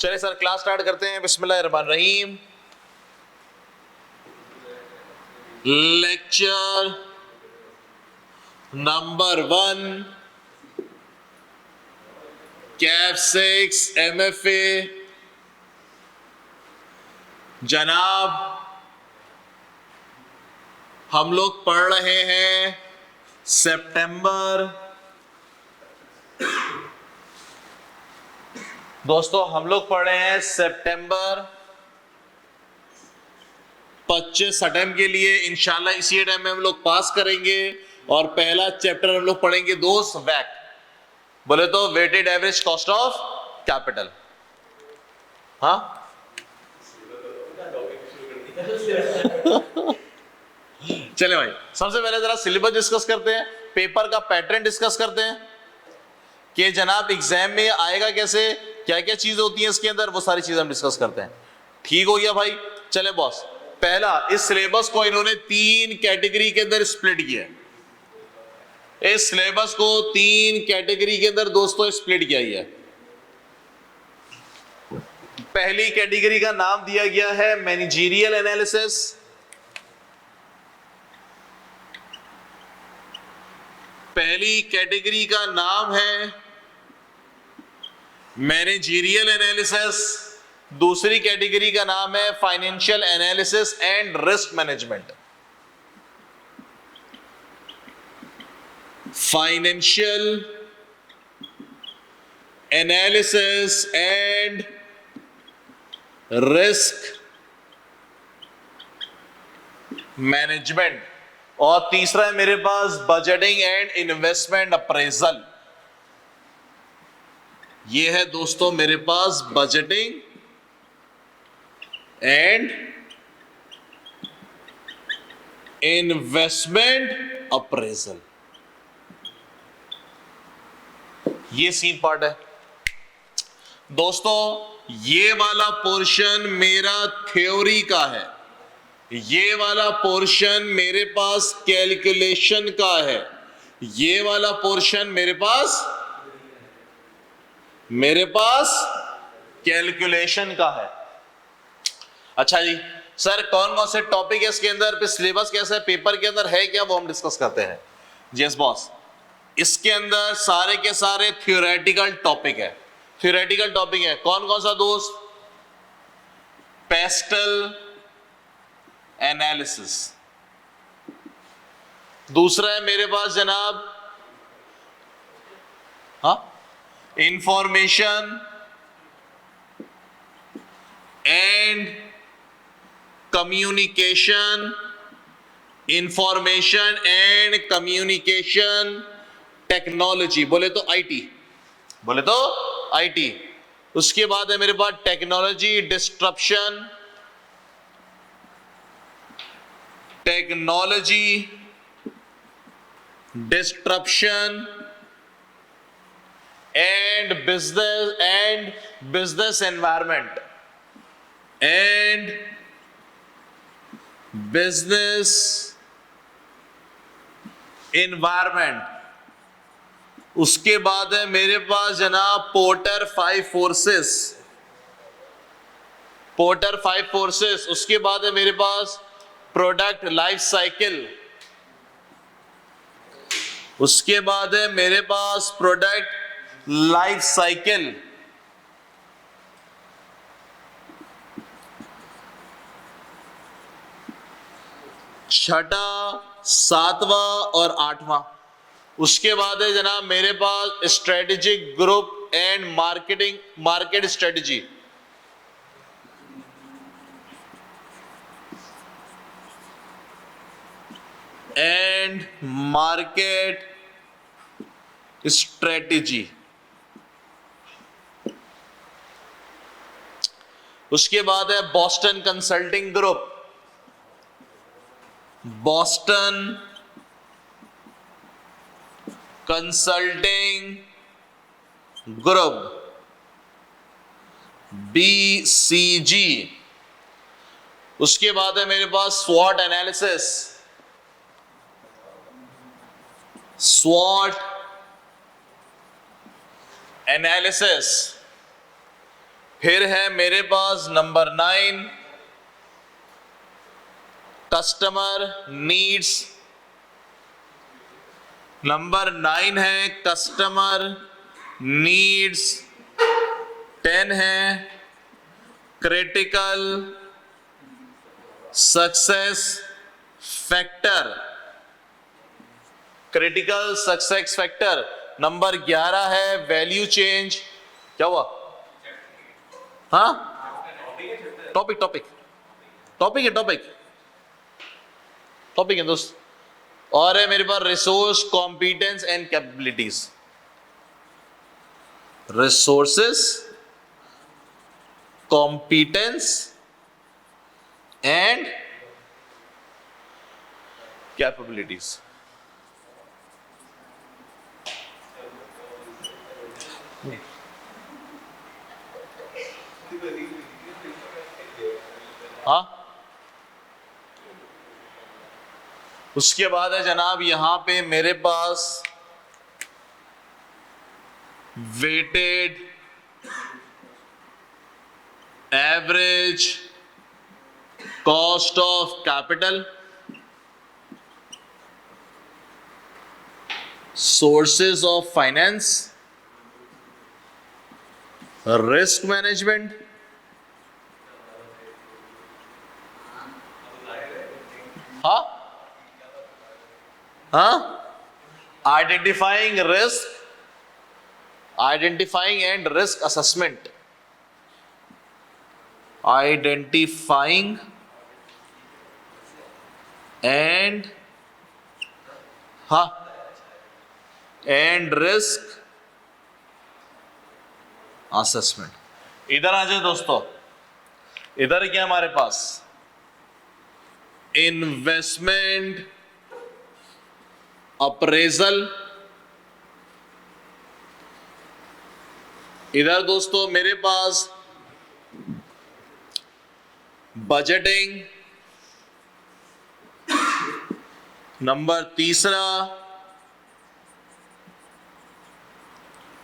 चलिए sir class start करते हैं। बिस्मिल्लाहिर्रहमानिर्रहीम। Lecture number 1, Kaif 6 MFA। जनाब हम लोग पढ़ रहे हैं सितंबर, दोस्तों हम लोग पढ़ रहे हैं सितंबर 25 अटेम्प्ट के लिए। इंशाल्लाह इसी टाइम में हम लोग पास करेंगे। और पहला चैप्टर हम लोग पढ़ेंगे दोस्त वैक, बोले तो weighted average cost of capital. हाँ चले भाई, सबसे पहले जरा सिलेबस डिस्कस करते हैं, पेपर का पैटर्न डिस्कस करते हैं कि जनाब एग्जाम में आएगा कैसे, क्या क्या चीजें होती हैं इसके अंदर, वो सारी चीजें हम डिस्कस करते हैं। ठीक हो गया भाई। चले बॉस, पहला इस सिलेबस को इन्होंने 3 कैटेगरी के अंदर स्प्लिट किया है। इस सिलेबस को 3 कैटेगरी के अंदर दोस्तों स्प्लिट किया गया है। पहली कैटेगरी का नाम दिया गया है मैनेजरियल एनालिसिस। पहली कैटेगरी का नाम है मैनेजरियल एनालिसिस। दूसरी कैटेगरी का नाम है financial analysis and risk management. Financial analysis and risk management. और तीसरा है मेरे पास बजटिंग एंड इन्वेस्टमेंट अप्रेजल। ये है दोस्तों मेरे पास बजटिंग एंड इन्वेस्टमेंट अप्रेजल। ये सीन पार्ट है दोस्तों। ये वाला पोर्शन मेरा थ्योरी का है, ये वाला पोर्शन मेरे पास कैलकुलेशन का है, ये वाला पोर्शन मेरे पास कैलकुलेशन का है। अच्छा जी सर, कौन कौन से टॉपिक है इसके अंदर, फिर सिलेबस कैसा है, पेपर के अंदर है क्या, वो हम डिस्कस करते हैं। यस बॉस, इसके अंदर सारे के सारे थ्योरेटिकल टॉपिक है। थ्योरेटिकल टॉपिक है कौन कौन सा दोस्त, पेस्टल एनालिसिस। दूसरा है मेरे पास जनाब information and communication, information and communication technology, बोले तो आईटी। उसके बाद है मेरे पास technology disruption, and business environment उसके बाद है मेरे पास जनाब पोर्टर 5 फोर्सेस। उसके बाद है मेरे पास प्रोडक्ट लाइफ साइकिल। उसके बाद है मेरे पास प्रोडक्ट लाइफ साइकिल। छठा, सातवां और आठवां। उसके बाद है जनाब मेरे पास strategic group and market strategy. And market strategy. उसके बाद है Boston Consulting Group, Boston Consulting Group BCG। उसके बाद है मेरे पास स्वॉट एनालिसिस, फिर है मेरे पास नंबर 9, कस्टमर नीड्स। नंबर 9 है कस्टमर नीड्स। 10 है critical success factor. Critical success factor. Number 11 है वैल्यू चेंज। क्या हुआ? हाँ, टॉपिक टॉपिक टॉपिक है, टॉपिक है दोस्त। और है मेरे पास resource competence and capabilities. Resources competence and capabilities. हाँ, उसके बाद है जनाब यहां पे मेरे पास weighted average cost of capital, sources of finance, risk management, हाँ identifying and risk assessment, identifying and risk assessment. इधर आ जाए दोस्तों, इधर क्या हमारे पास इन्वेस्टमेंट अप्रेजल। इधर दोस्तों मेरे पास बजटिंग। Number 3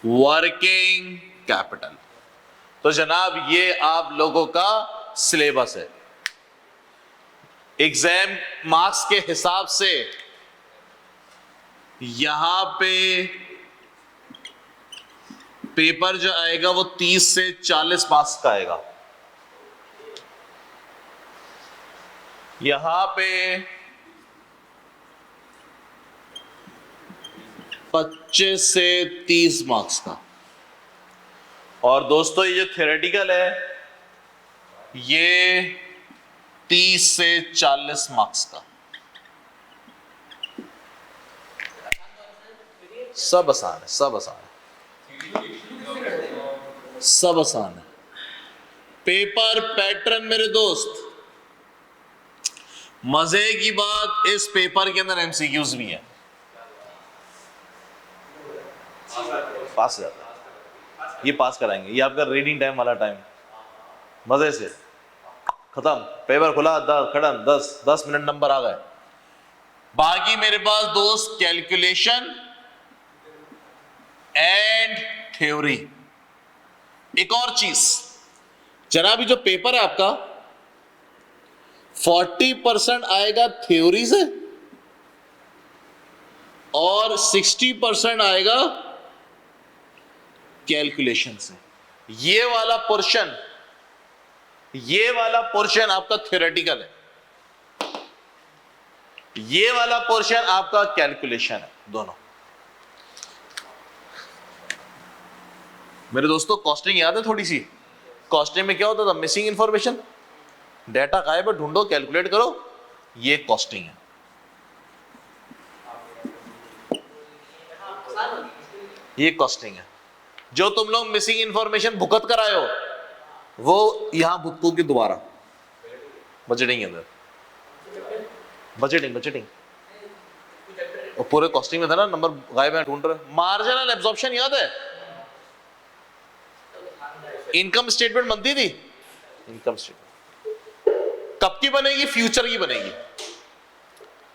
working capital. तो जनाब ये आप लोगों का सिलेबस है। एग्जाम मार्क्स के हिसाब से यहां पे पेपर जो आएगा वो 30 से 40 मार्क्स का आएगा। यहां पे 25 से 30 मार्क्स का। और दोस्तों ये जो थ्योरेटिकल है ये 30 से 40 मार्क्स का। सब आसान है, सब आसान है, सब आसान है। पेपर पैटर्न मेरे दोस्त, मजे की बात इस पेपर के अंदर एमसीक्यूज भी है। पास हो जाता है, ये पास कराएंगे। ये आपका रीडिंग टाइम वाला टाइम मजे से खत्म। पेपर खुला, खत्म, 10 मिनट नंबर आ गए। बाकी मेरे पास दोस्त कैलकुलेशन एंड थ्योरी। एक और चीज जनाब, जो पेपर है आपका 40% आएगा थ्योरी से और 60% आएगा कैलकुलेशन से। ये वाला पोर्शन आपका थ्योरेटिकल है, ये वाला पोर्शन आपका कैलकुलेशन है, दोनों। मेरे दोस्तों कॉस्टिंग याद है थोड़ी सी? कॉस्टिंग में क्या होता था? मिसिंग इंफॉर्मेशन, डाटा गायब है, ढूंढो, कैलकुलेट करो, ये कॉस्टिंग है। ये कॉस्टिंग है। जो तुम लोग मिसिंग इंफॉर्मेशन भुगत कर आए हो वो यहां भुगतो की दोबारा बजटिंग के अंदर। बजटिंग और पूरे कॉस्टिंग में था ना, नंबर गायब है, ढूंढ रहे। मार्जिनल एब्जॉर्प्शन याद है? इनकम स्टेटमेंट बनती थी। इनकम स्टेटमेंट कब की बनेगी? फ्यूचर की बनेगी।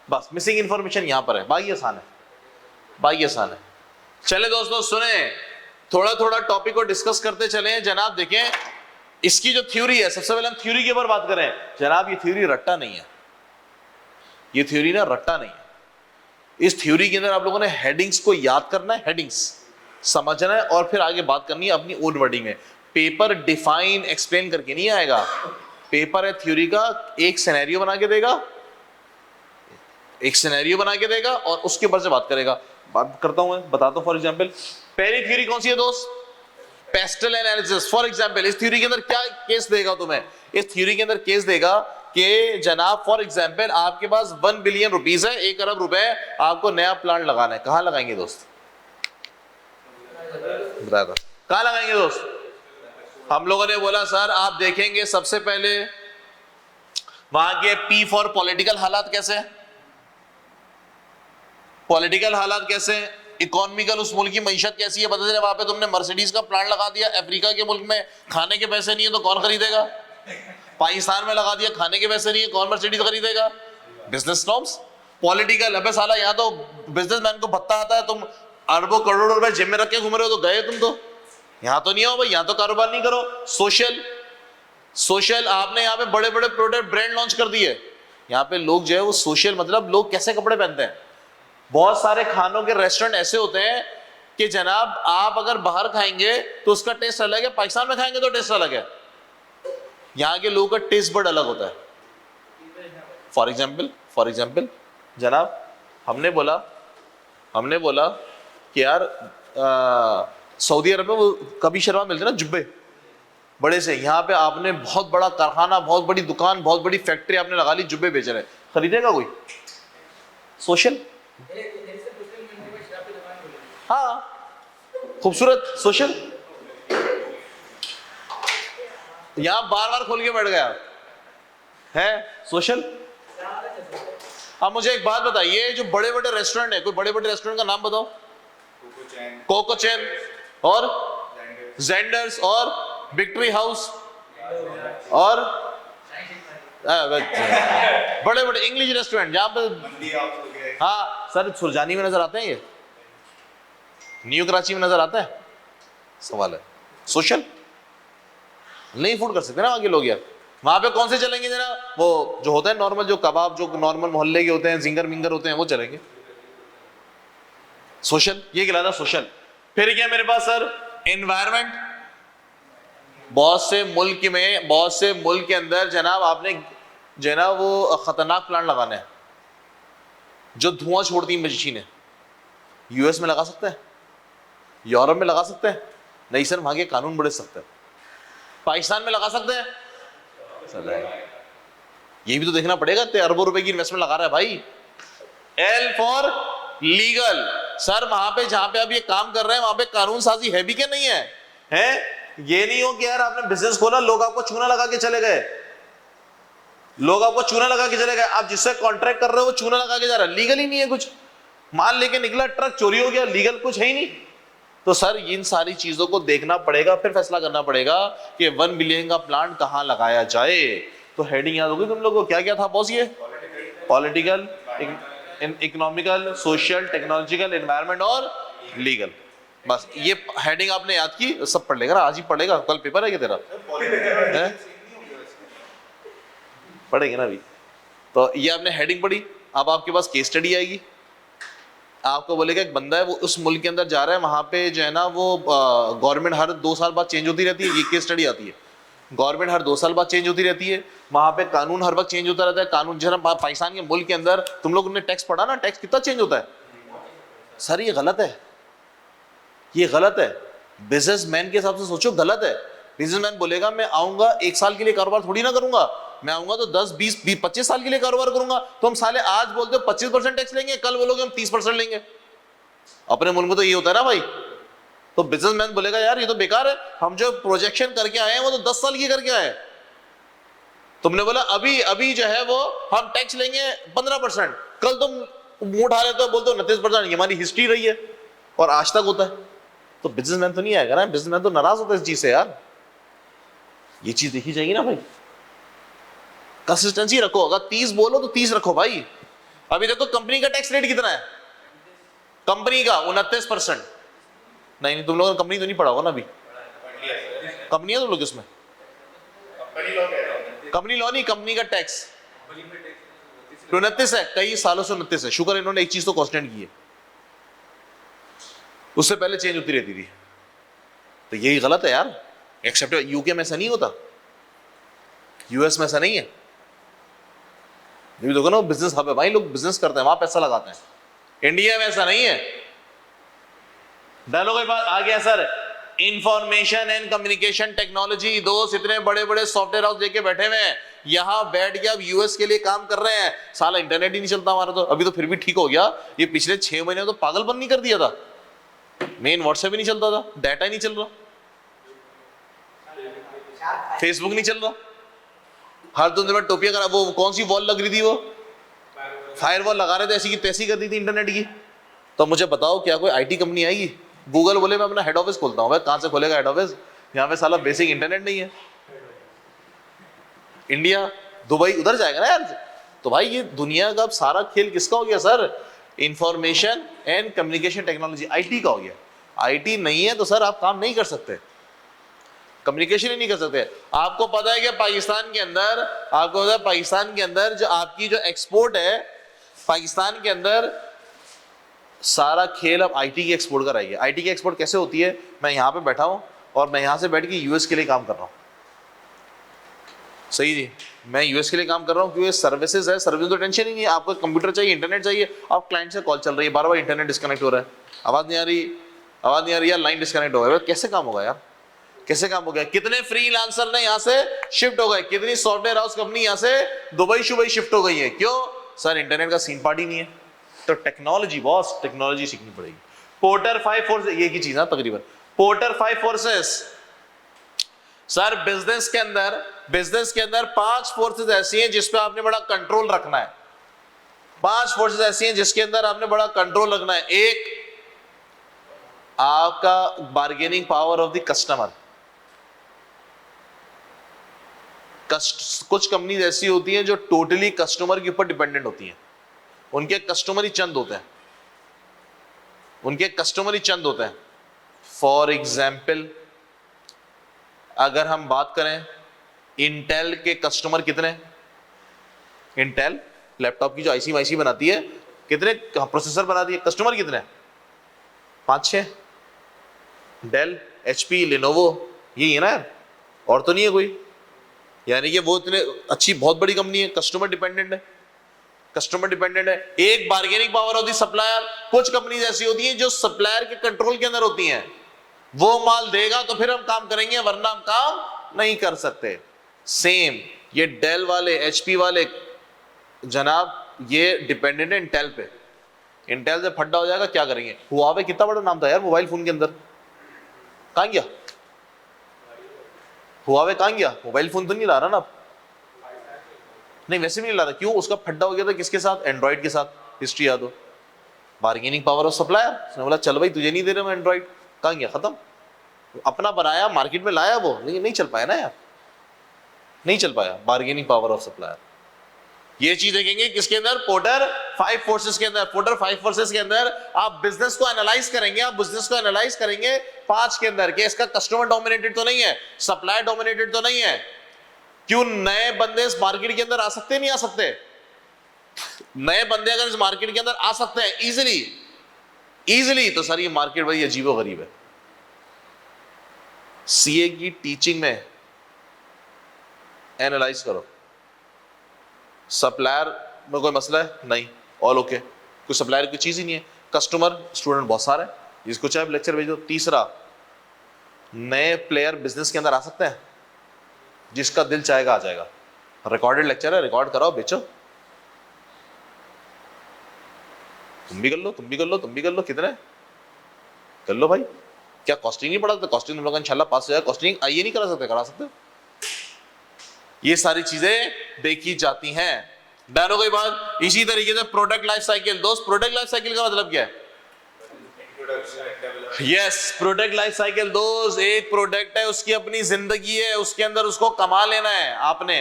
बस मिसिंग इंफॉर्मेशन यहां पर है। बाकी आसान है, चले दोस्तों सुने, थोड़ा थोड़ा टॉपिक को डिस्कस करते चले। जनाब देखें, इसकी जो थ्योरी है, सबसे पहले हम थ्योरी के ऊपर बात करें जनाब। ये थ्योरी रट्टा नहीं है, ये थ्योरी ना रट्टा नहीं है। इस थ्योरी के अंदर आप लोगों ने हेडिंग्स को याद करना है, हेडिंग्स समझना है और फिर आगे बात करनी है अपनी ओन वर्डिंग में। पेपर डिफाइन एक्सप्लेन करके नहीं आएगा। पेपर है थ्योरी का, एक सिनेरियो बना के देगा, एक सिनेरियो बना के देगा और उसके ऊपर से बात करेगा। बात करता हूं मैं, बताता हूं। फॉर एग्जांपल पहली थ्योरी कौन सी है दोस्त? Pastel analysis. फॉर एग्जांपल इस थ्योरी के अंदर क्या केस देगा तुम्हें? इस थ्योरी के अंदर केस देगा कि जनाब फॉर एग्जांपल आपके पास 1 बिलियन रुपीस है, 1 अरब रुपए, आपको नया प्लांट लगाना है। कहां लगाएंगे दोस्त? बता दो कहां लगाएंगे दोस्त? हम लोगों ने बोला सर आप देखेंगे सबसे पहले वहां के पी फॉर पॉलिटिकल हालात कैसे, पॉलिटिकल हालात कैसे, इकोनॉमिकल उस मुल्क की मईशत कैसी है। पता चले वहां पे तुमने मर्सिडीज का प्लांट लगा दिया, अफ्रीका के मुल्क में खाने के पैसे नहीं है तो कौन खरीदेगा? पाकिस्तान में लगा दिया, खाने के पैसे नहीं है, कौन मर्सिडीज खरीदेगा? Business norms. पॉलिटिकल, अबे साला यहाँ तो बिजनेसमैन को भत्ता आता है, तुम अरबों करोड़ों रुपए जेब में रख के घूम रहे हो, तो गए तुम तो। यहाँ तो नहीं हो भाई, यहाँ तो कारोबार नहीं करो। सोशल, सोशल आपने यहाँ पे बड़े बड़े प्रोडक्ट ब्रांड लॉन्च कर दिए। यहाँ पे लोग जो है वो सोशल, मतलब लोग कैसे कपड़े पहनते हैं। बहुत सारे खानों के रेस्टोरेंट ऐसे होते हैं कि जनाब आप अगर बाहर खाएंगे तो उसका टेस्ट अलग है, पाकिस्तान में खाएंगे तो टेस्ट अलग है। यहाँ के लोगों का टेस्ट बड़ा अलग होता है। फॉर एग्जाम्पल जनाब हमने बोला कि यार सऊदी अरब में वो कभी शर्मा मिलते ना जुब्बे बड़े से, यहाँ पे आपने बहुत बड़ा कारखाना, बहुत बड़ी दुकान, बहुत बड़ी फैक्ट्री आपने लगा ली, जुब्बे बेच रहे हैं, खरीदेगा कोई? सोशल, हाँ खूबसूरत सोशल। यहां बार बार खोल के बैठ गया है सोशल। अब मुझे एक बात बताइए, जो बड़े बड़े रेस्टोरेंट है, कोई बड़े बड़े रेस्टोरेंट का नाम बताओ। कोको चैन और जेंडर्स और विक्ट्री हाउस और बड़े बड़े इंग्लिश रेस्टोरेंट जहां पे, हाँ सर सुरजानी में नजर आते हैं, ये न्यू कराची में नजर आता है। सवाल है सोशल नहीं फूड कर सकते ना वहां के लोग यार। वहां पे कौन से चलेंगे जरा? वो जो होता है नॉर्मल, जो कबाब जो नॉर्मल मोहल्ले के होते हैं, जिंगर मिंगर होते हैं, वो चलेंगे। सोशल, ये कहलाता सोशल। फिर क्या मेरे पास सर? एनवायरमेंट। बहुत से मुल्क के अंदर जनाब आपने जनाब वो खतरनाक प्लांट लगाना है जो धुआं छोड़ती मशीनें। यूएस में लगा सकते हैं, यूरोप में लगा सकते हैं, नहीं सर वहां के कानून बड़े सख्त है। पाकिस्तान में लगा सकते हैं? ये भी तो देखना पड़ेगा। अरबों रुपए की इन्वेस्टमेंट लगा रहा है भाई। L for legal. सर वहां पे जहां पे आप ये काम कर रहे हैं वहां पे कानून साजी है भी क्या नहीं है? हैं? ये नहीं हो कि यार आपने बिजनेस खोला, लोग आपको चूना लगा के चले गए, आप जिससे कॉन्ट्रैक्ट कर रहे हो वो चूना लगा के जा रहा है, लीगल ही नहीं है कुछ। माल लेके निकला, ट्रक चोरी हो गया, लीगल कुछ है ही नहीं। तो सर इन सारी चीजों को देखना पड़ेगा, फिर फैसला करना पड़ेगा कि 1 बिलियन का प्लांट कहां लगाया जाए। तो हेडिंग याद होगी तुम लोगों को, क्या क्या था बॉस? ये political, economical, social, technological, environment और लीगल। बस ये हेडिंग आपने याद की, सब पढ़ लेगा ना, आज ही पढ़ेगा, कल पेपर है क्या तेरा? पढ़ेंगे ना अभी। तो ये आपने हेडिंग पढ़ी, अब आपके पास केस स्टडी आएगी। आपको बोलेगा एक बंदा है वो उस मुल्क के अंदर जा रहा है, वहां पे जो है ना वो गवर्नमेंट हर 2 साल बाद चेंज होती रहती है, ये केस स्टडी आती है। गवर्नमेंट हर 2 साल बाद चेंज होती रहती है, वहां पे कानून हर वक्त चेंज होता रहता है। कानून जो है ना पाकिस्तान के मुल्क के अंदर, तुम लोग ने टैक्स पढ़ा ना, टैक्स कितना चेंज होता है? सर ये गलत है, ये गलत है। बिजनेसमैन के हिसाब से सोचो, गलत है। बिजनेसमैन बोलेगा मैं आऊंगा 1 साल के लिए कारोबार थोड़ी ना करूंगा, मैं आऊंगा तो 10, 20, 25 साल के लिए कारोबार करूंगा। तो हम साले आज बोलते हो 25% टैक्स लेंगे, कल बोलोगे हम 30% लेंगे। अपने मुल्क में तो ये होता है ना भाई। तो बिजनेसमैन बोलेगा यार ये तो बेकार है, हम जो प्रोजेक्शन करके आए हैं वो तो 10 साल की करके आए। तुमने बोला अभी जो है वो हम टैक्स लेंगे 15%, कल तुम मुंह उठा लेते हो, बोलते हो 29%। ये हमारी हिस्ट्री रही है और आज तक होता है। तो बिजनेसमैन तो नहीं आएगा ना, बिजनेसमैन तो नाराज होता है इस चीज से यार। ये चीज देखी जाएगी ना भाई। कंसिस्टेंसी रखो, अगर 30 बोलो तो 30 रखो भाई। अभी देखो कंपनी का टैक्स रेट कितना है? कंपनी का 29%। नहीं तुम लोगों ने कंपनी तो नहीं पढ़ा होगा ना अभी। कंपनी है तुम लोग इसमें? कंपनी लॉ नहीं, कंपनी का टैक्स 29 है, कई सालों से 29 है। शुक्र इन्होंने एक चीज तो कांस्टेंट की है, उससे पहले चेंज होती रहती थी। तो यही गलत है यार, एक्सेप्ट यूके में ऐसा नहीं होता, यूएस में ऐसा नहीं है। ये भी देखो ना, बिजनेस हब है भाई, लोग बिजनेस करते हैं, वहां पैसा लगाते हैं। इंडिया में ऐसा नहीं है। डायलॉग के बाद आ गया sir, information and communication technology. दोस्त इतने बड़े बड़े सॉफ्टवेयर हाउस लेके बैठे हुए हैं, यहां बैठ के अब यूएस के लिए काम कर रहे हैं। साला इंटरनेट ही नहीं चलता हमारा, तो अभी तो फिर भी ठीक हो गया, ये पिछले 6 महीने तो पागलपन नहीं कर दिया था। मेन व्हाट्सएप ही नहीं चलता था, डाटा ही नहीं चल रहा, फेसबुक नहीं चल रहा, हर 2 दिन में टोपियां करा। वो कौन सी वॉल लग रही थी, वो फायरवॉल लगा रहे थे, ऐसी की तैसी कर दी थी इंटरनेट की। तो मुझे बताओ, क्या कोई आईटी कंपनी आएगी? गूगल बोले मैं अपना हेड ऑफिस खोलता हूं, भाई कहां से खोलेगा हेड ऑफिस? यहाँ पे साला बेसिक इंटरनेट नहीं है। इंडिया, दुबई उधर जाएगा ना यार। तो भाई ये दुनिया का अब सारा खेल किसका हो गया sir? Information and communication technology, IT का हो गया। आईटी नहीं है तो सर आप काम नहीं कर सकते, कम्युनिकेशन ही नहीं कर सकते। आपको पता है कि पाकिस्तान के अंदर, आपको पता है पाकिस्तान के अंदर जो आपकी जो एक्सपोर्ट है, पाकिस्तान के अंदर सारा खेल अब आईटी की एक्सपोर्ट का रह गया। आईटी की एक्सपोर्ट कैसे होती है? मैं यहाँ पे बैठा हूँ और मैं यहाँ से बैठ के यूएस के लिए काम कर रहा हूँ, सही जी, मैं यूएस के लिए काम कर रहा हूँ क्योंकि सर्विसेज है, सर्विस तो टेंशन ही नहीं है। आपको कंप्यूटर चाहिए, इंटरनेट चाहिए, आप क्लाइंट से कॉल चल रही है, बार बार इंटरनेट डिस्कनेक्ट हो रहा है, आवाज़ नहीं आ रही, आवाज़ नहीं आ रही यार, लाइन डिस्कनेक्ट हो गया, कैसे काम होगा यार, कैसे काम हो गया? कितने फ्रीलांसर ने यहाँ से शिफ्ट हो गए, कितनी सॉफ्टवेयर हाउस कंपनी यहाँ से दुबई शुबई शिफ्ट हो गई है, क्यों सर? इंटरनेट का सीन पार्टी नहीं है। तो टेक्नोलॉजी बॉस, टेक्नोलॉजी सीखनी पड़ेगी। पोर्टर 5 फोर्सेस, ये की चीज ना तकरीबन, पोर्टर 5 फोर्सेस सर। बिजनेस के अंदर 5 फोर्सेस ऐसी हैं जिस पे आपने बड़ा कंट्रोल रखना है। 5 फोर्सेस ऐसी हैं जिसके अंदर आपने बड़ा कंट्रोल रखना है। एक, आपका bargaining power of the customer. कुछ कंपनीज ऐसी होती हैं जो टोटली कस्टमर के ऊपर डिपेंडेंट होती हैं, उनके कस्टमर ही चंद होते हैं, उनके कस्टमर ही चंद होते हैं। फॉर एग्जाम्पल अगर हम बात करें, इंटेल के कस्टमर कितने? इंटेल लैपटॉप की जो आईसी वाईसी बनाती है, कितने प्रोसेसर बनाती है, कस्टमर कितने? 5-6। डेल, एचपी, लिनोवो, यही है ना यार, और तो नहीं है कोई। यानी कि वो इतने अच्छी बहुत बड़ी कंपनी है, कस्टमर डिपेंडेंट है, कस्टमर डिपेंडेंट है। एक bargaining power of the supplier. कुछ कंपनीज ऐसी होती हैं जो सप्लायर के कंट्रोल के अंदर होती हैं, वो माल देगा तो फिर हम काम करेंगे, वरना हम काम नहीं कर सकते। सेम ये डेल वाले, एचपी वाले जनाब, ये डिपेंडेंट है इंटेल पे। इंटेल से फड्डा हो जाएगा क्या करेंगे? हुआवे कितना बड़ा नाम था यार मोबाइल फोन के अंदर, कहां गया हुआवे? कहां गया? मोबाइल फोन तो नहीं ला रहा ना, नहीं वैसे भी नहीं ला रहा। क्यों? उसका फड्डा हो गया था किसके साथ? एंड्रॉइड के साथ। हिस्ट्री याद हो, बार्गेनिंग पावर ऑफ सप्लायर। उसने बोला चल भाई तुझे नहीं दे रहा मैं एंड्रॉइड, कहां गया? खत्म। अपना बनाया, मार्केट में लाया वो, लेकिन नहीं चल पाया ना यार, नहीं चल पाया। बार्गेनिंग पावर ऑफ सप्लायर, ये चीज देखेंगे किसके अंदर? पोर्टर 5 फोर्सेस के अंदर। पोर्टर 5 फोर्सेस के अंदर आप बिजनेस को एनालाइज करेंगे, आप बिजनेस को एनालाइज करेंगे 5 के अंदर कि इसका कस्टमर डोमिनेटेड तो नहीं है, सप्लायर डोमिनेटेड तो नहीं है। क्यों नए बंदे इस मार्केट के अंदर आ सकते? नहीं आ सकते? नए बंदे अगर इस मार्केट के अंदर आ सकते हैं इजीली, तो सर ये मार्केट बड़ी अजीबो गरीब है। सीए की टीचिंग में एनालाइज करो, सप्लायर में कोई मसला है? नहीं, ऑल ओके, कोई सप्लायर की चीज ही नहीं है। कस्टमर, स्टूडेंट बहुत सारे, जिसको चाहे लेक्चर भेजो। तीसरा, नए प्लेयर बिजनेस के अंदर आ सकते हैं, जिसका दिल चाहेगा आ जाएगा। रिकॉर्डेड लेक्चर है, रिकॉर्ड कराओ, बेचो, तुम भी कर लो, तुम भी कर लो, तुम भी कर लो, कितने कर लो भाई। क्या कॉस्टिंग नहीं पढ़ा? कॉस्टिंग तुम लोग इंशाल्लाह पास हो जाए। कॉस्टिंग आइए नहीं करा सकते, करा सकते हो। ये सारी चीजें देखी जाती हैं। डरो कोई बात। इसी तरीके से प्रोडक्ट लाइफ साइकिल। दोस्त प्रोडक्ट लाइफ साइकिल का मतलब क्या है? यस, प्रोडक्ट लाइफ साइकिल दोस्त, एक प्रोडक्ट है, उसकी अपनी जिंदगी है, उसके अंदर उसको कमा लेना है आपने।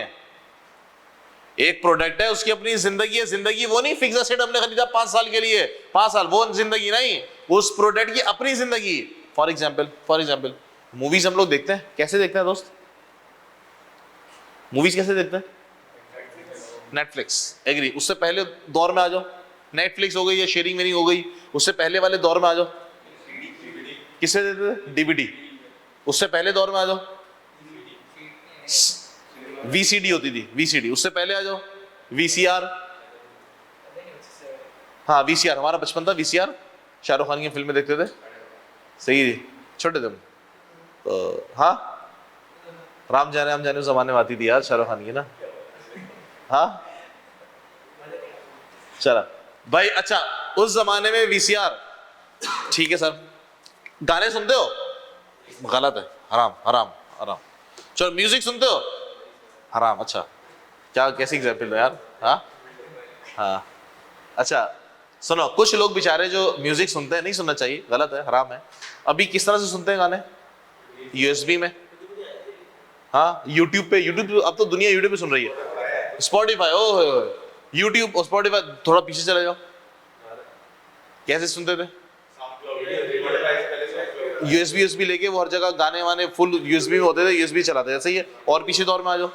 एक प्रोडक्ट है, उसकी अपनी जिंदगी है। जिंदगी वो नहीं फिक्स एसेट हमने खरीदा 5 साल के लिए, 5 साल, वो जिंदगी नहीं, उस प्रोडक्ट की अपनी जिंदगी। फॉर एग्जाम्पल मूवीज हम लोग देखते हैं, कैसे देखते हैं दोस्त? मूवीज कैसे देखते हैं? Netflix, agree. उससे पहले दौर में आ जाओ, नेटफ्लिक्स हो गई या शेयरिंग मेरी हो गई, उससे पहले वाले दौर में आ जाओ, किससे देते थे? डीवीडी। उससे पहले दौर में आ जाओ, वीसीडी होती थी, वीसीडी। उससे पहले आ जाओ, वीसीआर। हाँ वीसीआर, हमारा बचपन था वीसीआर, शाहरुख खान की फिल्में देखते थे। सही, छोटे थे तो। हाँ, राम जाने उस जमाने में आती थी यार शाहरुख खान की ना। हाँ चला भाई, अच्छा उस जमाने में वीसीआर, ठीक है सर। गाने सुनते हो? गलत है, हराम हराम हराम। चलो म्यूजिक सुनते हो? हराम। अच्छा क्या, कैसी एग्जाम्पल है यार? हाँ हाँ, अच्छा सुनो, कुछ लोग बेचारे जो म्यूजिक सुनते हैं, नहीं सुनना चाहिए, गलत है, हराम है। अभी किस तरह से सुनते हैं गाने? यूएसबी में। हाँ यूट्यूब पे, अब तो दुनिया यूट्यूब पे सुन रही है। स्पॉटिफाई, ओ यूट्यूब और स्पॉटिफाई, थोड़ा पीछे चले जाओ, कैसे सुनते थे? यूएसबी लेके वो हर जगह गाने वाने फुल यूएसबी में होते थे, यूएसबी चलाते थे, सही है। और पीछे दौर में आ जाओ,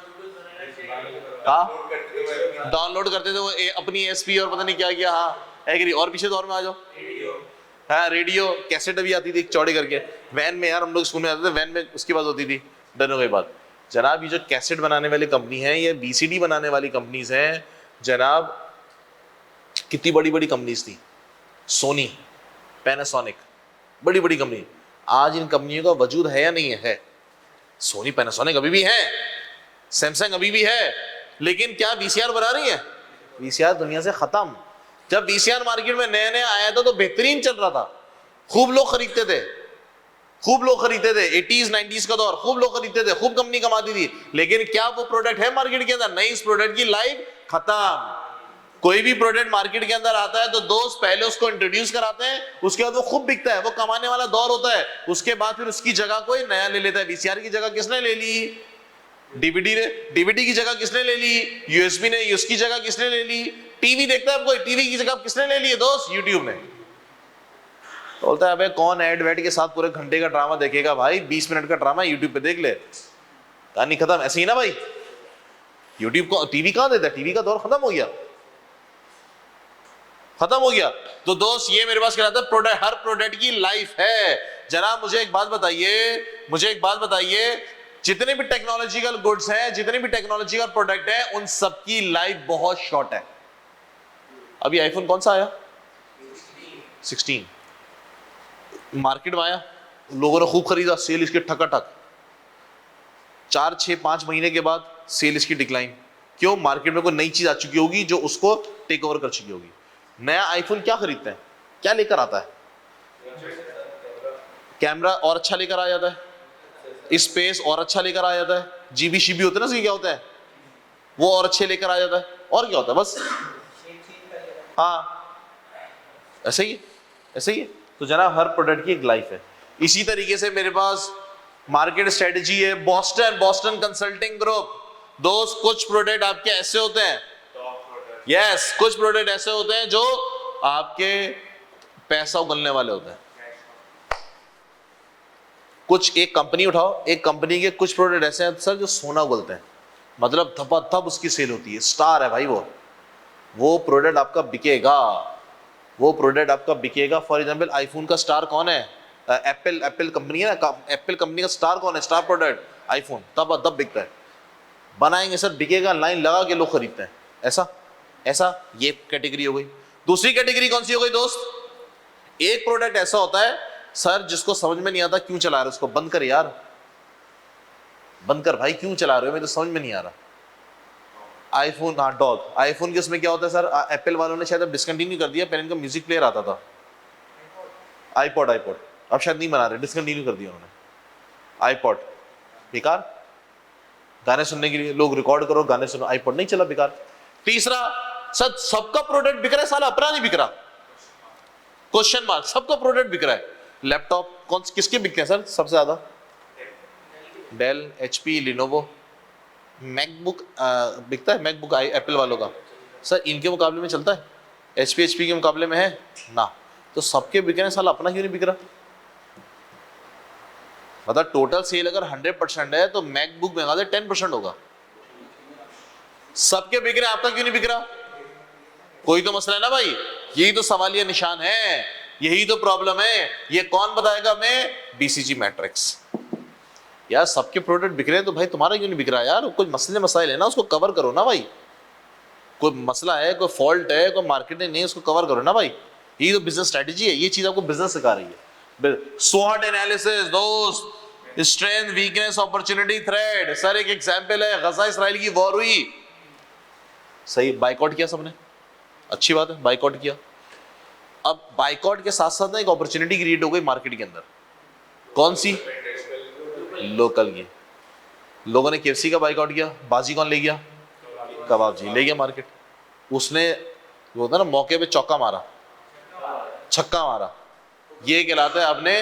हाँ डाउनलोड करते थे वो अपनी एसपी और पता नहीं क्या किया, हाँ एग्री। और पीछे दौर में आ जाओ, हाँ रेडियो, कैसेट भी आती थी चौड़ी करके, वैन में यार हम लोग स्कूल में आते थे, वैन में उसकी बात होती थी डरने के बाद। जनाब ये जो कैसेट बनाने वाली कंपनी है, ये बीसीडी बनाने वाली कंपनीज हैं जनाब, कितनी बड़ी बड़ी कंपनीज थी, सोनी, पैनासोनिक, बड़ी बड़ी कंपनी। आज इन कंपनियों का वजूद है या नहीं है? सोनी पैनासोनिक अभी भी है, सैमसंग अभी भी है, लेकिन क्या वीसीआर बना रही है? वीसीआर दुनिया से खत्म। जब वीसीआर मार्केट में नया नया आया था तो बेहतरीन चल रहा था, खूब लोग खरीदते थे, खूब लोग खरीदते थे, 80s 90s का दौर, खूब लोग खरीदते थे, खूब कंपनी कमाती थी। लेकिन क्या वो प्रोडक्ट है मार्केट के अंदर? नहीं, इस प्रोडक्ट की लाइफ खत्म। कोई भी प्रोडक्ट मार्केट के अंदर आता है तो दोस्त पहले उसको इंट्रोड्यूस कराते हैं, उसके बाद वो खूब बिकता है, वो कमाने वाला दौर होता है। उसके बाद फिर उसकी जगह कोई नया ले लेता है। वीसीआर की जगह किसने ले ली? डीवीडी ने। डीवीडी की जगह किसने ले ली? यूएसबी ने। यूएसबी की जगह किसने ले ली? टीवी देखता है कोई, टीवी की जगह किसने ले ली है दोस्त? यूट्यूब ने। बोलता है अबे कौन ऐड वैड के साथ पूरे घंटे का ड्रामा देखेगा भाई, 20 मिनट का ड्रामा यूट्यूब पे देख ले, कहानी खत्म। ऐसे ही ना भाई, यूट्यूब को टीवी कहां देता है? टीवी का दौर खत्म हो गया, खत्म हो गया। तो दोस्त ये मेरे पास कहता है प्रोडक्ट, हर प्रोडक्ट की लाइफ है। जनाब मुझे एक बात बताइए, जितने भी टेक्नोलॉजिकल गुड्स हैं, जितने भी टेक्नोलॉजिकल प्रोडक्ट हैं, उन सबकी लाइफ बहुत शॉर्ट है। अभी आईफोन कौन सा आया? 16 मार्केट में आया, लोगों ने खूब खरीदा, सेल इसके ठकाठक। 4 6 5 महीने के बाद सेल इसकी डिक्लाइन। क्यों? मार्केट में कोई नई चीज आ चुकी होगी जो उसको टेक ओवर कर चुकी होगी। नया आईफोन क्या खरीदते हैं, क्या लेकर आता है? कैमरा और अच्छा लेकर आ जाता है, स्पेस और अच्छा लेकर आ जाता है, जीबी शीबी होते हैं ना, क्या होता है वो और अच्छे लेकर आ जाता है। और क्या होता है? बस हाँ ऐसे ही है। तो जनाब हर प्रोडक्ट की एक लाइफ है। इसी तरीके से मेरे पास मार्केट स्ट्रेटजी है, बॉस्टन कंसल्टिंग ग्रुप। दोस्त कुछ प्रोडक्ट आपके ऐसे होते हैं, यस कुछ प्रोडक्ट ऐसे होते हैं जो आपके पैसा उगलने वाले होते हैं। कुछ एक कंपनी उठाओ, एक कंपनी के कुछ प्रोडक्ट ऐसे हैं सर जो सोना उगलते हैं, मतलब धपाधप उसकी सेल होती है, स्टार है भाई वो प्रोडक्ट आपका बिकेगा। फॉर एग्जांपल आईफोन का स्टार कौन है? एप्पल कंपनी है ना, एप्पल कंपनी का स्टार कौन है? स्टार प्रोडक्ट आईफोन, तब बिकता है। बनाएंगे सर, बिकेगा, लाइन लगा के लोग खरीदते हैं। ऐसा ये कैटेगरी हो गई। दूसरी कैटेगरी कौन सी हो गई दोस्त? एक प्रोडक्ट ऐसा होता है सर जिसको समझ में नहीं आता क्यों चला रहे हो, उसको बंद कर यार, बंद कर भाई, क्यों चला रहे हो, मैं तो समझ में नहीं आ रहा। आईफोन, हाँ डॉग, आईफोन के उसमें क्या होता है सर, एप्पल वालों ने शायद अब डिसकंटिन्यू कर दिया, पहले इनका म्यूजिक प्लेयर आता था, आईपॉड अब शायद नहीं बना रहे, डिसकंटिन्यू कर दिया उन्होंने। आईपॉड बेकार, गाने सुनने के लिए लोग रिकॉर्ड करो गाने सुनो, आईपॉड नहीं चला, बेकार। तीसरा सर सबका प्रोडक्ट बिक रहा है, साला अपना नहीं बिक रहा, क्वेश्चन मार्क, सबका प्रोडक्ट बिक रहा है। लैपटॉप किसके बिकते हैं सर सबसे ज्यादा? Del, HP, Lenovo. मैकबुक बिकता है, मैकबुक एप्पल वालों का सर इनके मुकाबले में चलता है? एचपी के मुकाबले में है ना? तो सबके बिक रहे हैं, साला अपना क्यों नहीं बिक रहा? मतलब टोटल सेल अगर 100% है तो मैकबुक में 10% होगा। सबके बिक रहे, आपका क्यों नहीं बिक रहा? कोई तो मसला है ना भाई, यही तो सवालिया निशान है, यही तो प्रॉब्लम है। ये कौन बताएगा हमें? BCG matrix. यार सबके प्रोडक्ट बिक रहे हैं तो भाई तुम्हारा क्यों नहीं बिक रहा यार? कुछ मसले मसाइल है ना, उसको कवर करो ना भाई। कोई मसला है, कोई फॉल्ट है, कोई मार्केटिंग नहीं है, उसको कवर करो ना भाई। ये तो बिजनेस स्ट्रेटेजी है, ये चीज आपको बिजनेस सिखा रही है। स्वॉट एनालिसिस दोस्त, strength weakness opportunity thread. Sir एक एग्जांपल है, गजा इसराइल की वॉर हुई, सही बाइकआउट किया सबने, अच्छी बात है बाइकआउट किया। अब बाइकआउट के साथ साथ ना एक अपॉर्चुनिटी क्रिएट हो गई मार्केट के अंदर। कौन सी? लोकल की। लोगों ने केएफसी का बाइकआउट किया, बाजी कौन ले गया? कबाब जी ले गया मार्केट। उसने वो होता ना मौके पे चौका मारा, छक्का मारा, ये कहलाता है आपने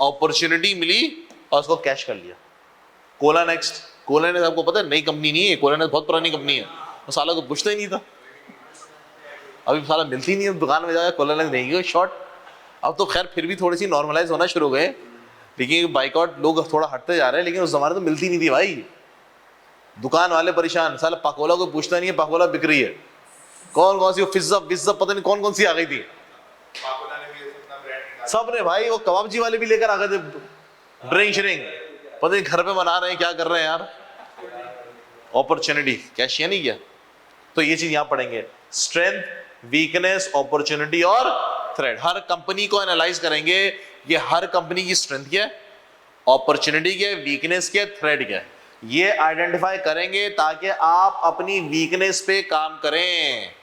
अपॉर्चुनिटी मिली और उसको कैश कर लिया। कोला नेक्स्ट, कोला ने आपको पता है नई कंपनी नहीं है, कोला ने बहुत पुरानी कंपनी है, वो साला को पूछता ही नहीं था, अभी साला मिलती नहीं है दुकान में जाकर कोला ने नहीं गया शॉर्ट। अब तो खैर फिर भी थोड़ी सी नॉर्मलाइज होना शुरू हो गए, लेकिन बाइकआउट लोग थोड़ा हटते जा रहे हैं, लेकिन उस जमाने तो मिलती नहीं थी भाई। दुकान वाले परेशान, साला पकोला को पूछता नहीं है पकोला बिक रही है, कौन कौन सी पिज्जा पिज्जा पता नहीं कौन कौन सी आ गई थी सब ने भाई। वो कबाब जी वाले भी लेकर आ गए थे ड्रिंक श्रिंक, पता नहीं घर पे बना रहे हैं क्या कर रहे हैं यार। अपॉर्चुनिटी कैश नहीं किया। तो ये चीज यहां पढ़ेंगे, स्ट्रेंथ वीकनेस अपॉर्चुनिटी और थ्रेड। हर कंपनी को एनालाइज करेंगे, ये हर कंपनी की स्ट्रेंथ क्या है, अपॉर्चुनिटी क्या है, वीकनेस क्या है, थ्रेड क्या है, ये आइडेंटिफाई करेंगे ताकि आप अपनी वीकनेस पे काम करें,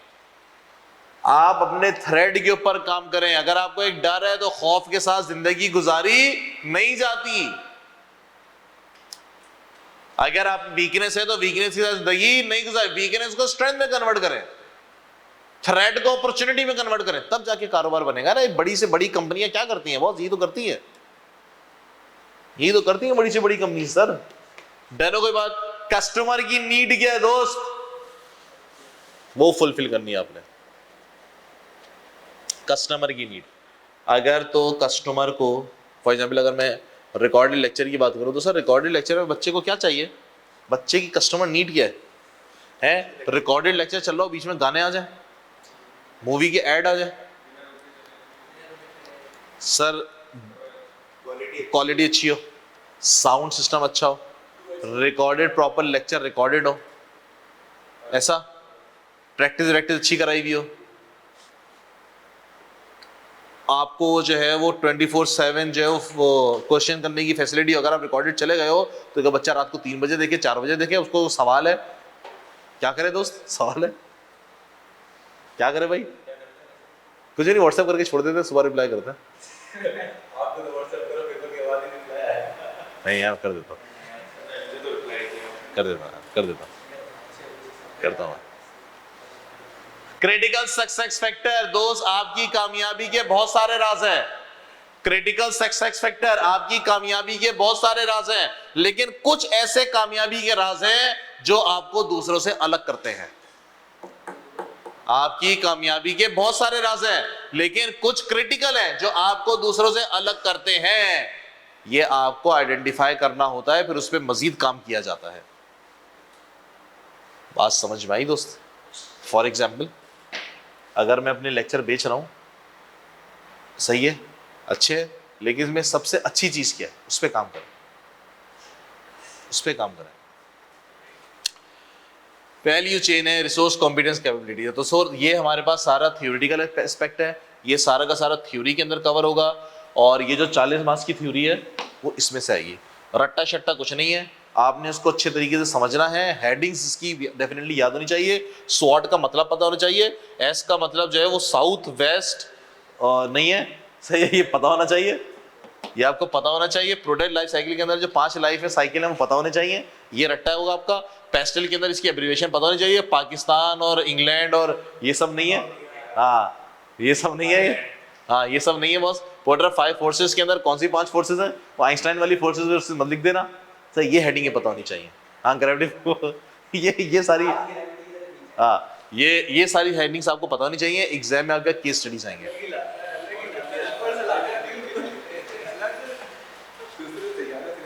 आप अपने थ्रेड के ऊपर काम करें। अगर आपको एक डर है तो खौफ के साथ जिंदगी गुजारी नहीं जाती। अगर आप वीकनेस है तो वीकनेस के साथ जिंदगी नहीं गुजारी, वीकनेस को स्ट्रेंथ में कन्वर्ट करें, थ्रेड को अपॉर्चुनिटी में कन्वर्ट करें, तब जाके कारोबार बनेगा ना। बड़ी से बड़ी कंपनियां क्या करती हैं बॉस? ये तो करती है, ये तो करती है बड़ी से बड़ी कंपनी। सर डरो कोई बात, कस्टमर की नीड क्या है दोस्त, वो फुलफिल करनी है आपने, कस्टमर की नीड। अगर तो कस्टमर को, फॉर एग्जांपल अगर मैं रिकॉर्डेड लेक्चर की बात करूं तो सर रिकॉर्डेड लेक्चर में बच्चे को क्या चाहिए, बच्चे की कस्टमर नीड क्या है? रिकॉर्डेड लेक्चर चल रहा हो, बीच में गाने आ जाए, मूवी के ऐड आ जाए, सर क्वालिटी अच्छी हो, साउंड सिस्टम अच्छा हो, रिकॉर्डेड प्रॉपर लेक्चर रिकॉर्डेड हो, ऐसा प्रैक्टिस वैक्टिस अच्छी कराई हुई हो, आपको जो है वो 24/7 जो है वो क्वेश्चन करने की फैसिलिटी। अगर आप रिकॉर्डेड चले गए हो तो एक बच्चा रात को 3 बजे देखे, 4 बजे देखे, उसको सवाल है, क्या करे दोस्त? सवाल है, क्या करे भाई? कुछ नहीं, व्हाट्सएप करके छोड़ देते, सुबह रिप्लाई करते हैं। नहीं यार कर देता करता हूँ। क्रिटिकल सक्सेस फैक्टर दोस्त, आपकी कामयाबी के बहुत सारे राज हैं। क्रिटिकल सक्सेस फैक्टर आपकी कामयाबी के बहुत सारे राज हैं, लेकिन कुछ ऐसे कामयाबी के राज हैं जो आपको दूसरों से अलग करते हैं। आपकी कामयाबी के बहुत सारे राज हैं, लेकिन कुछ क्रिटिकल हैं जो आपको दूसरों से अलग करते हैं। ये आपको आइडेंटिफाई करना होता है, फिर उस पर मजीद काम किया जाता है। बात समझ में आई दोस्त? फॉर एग्जाम्पल अगर मैं अपने लेक्चर बेच रहा हूं, सही है, अच्छे है, लेकिन इसमें सबसे अच्छी चीज क्या है, उस पर काम करें, उस पर काम करें। वैल्यू चेन है, रिसोर्स कॉम्पिटेंस कैपेबिलिटी है। तो सर ये हमारे पास सारा थ्योरेटिकल एस्पेक्ट है, ये सारा का सारा थ्योरी के अंदर कवर होगा, और ये जो 40 मार्क्स की थ्योरी है वो इसमें से आएगी। रट्टा शट्टा कुछ नहीं है, आपने उसको अच्छे तरीके से समझना है। हेडिंग्स इसकी डेफिनेटली याद होनी चाहिए, स्वॉट का मतलब पता होना चाहिए, एस का मतलब जो है वो साउथ वेस्ट नहीं है, सही है, ये पता होना चाहिए, ये आपको पता होना चाहिए। प्रोडक्ट लाइफ साइकिल के अंदर जो 5 लाइफ है साइकिल है वो पता होने चाहिए, ये रट्टा होगा आपका। पेस्टल के अंदर इसकी एब्रीविएशन पता होनी चाहिए, पाकिस्तान और इंग्लैंड और ये सब नहीं है, हाँ ये सब नहीं है, हाँ ये सब नहीं है बॉस। व्हाट आर 5 फोर्सेस के अंदर कौन सी 5 फोर्सेस हैं, वो आइंस्टाइन वाली फोर्सेस मत लिख देना, सर ये हेडिंग पता होनी चाहिए। हाँ ग्रेविटी ये सारी, हाँ ये सारी हेडिंग्स आपको पता होनी चाहिए। एग्जाम में आपका केस स्टडीज आएंगे।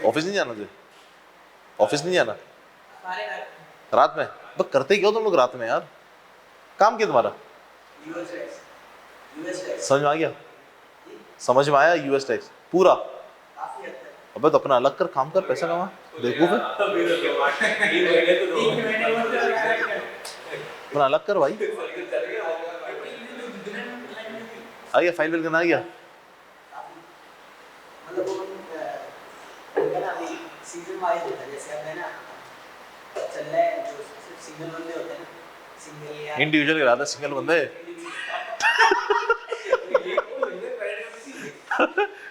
ऑफिस नहीं जाना तुझे? ऑफिस नहीं जाना रात में? बस करते क्यों तुम लोग रात में यार? काम क्या तुम्हारा? समझ में आ गया? समझ में आया? यूएस टैक्स पूरा? अबे तो अपना अलग कर, काम कर, पैसा कमा, बेवकूफ है। अपना अलग कर भाई। आ गया फाइल बिल करना आ गया? सीजन वाइज होता है, जैसे अब है ना चल रहा है जो सिर्फ सिंगल बंदे होते हैं ना, सिंगल या इंडिविजुअल कराता सिंगल बंदे।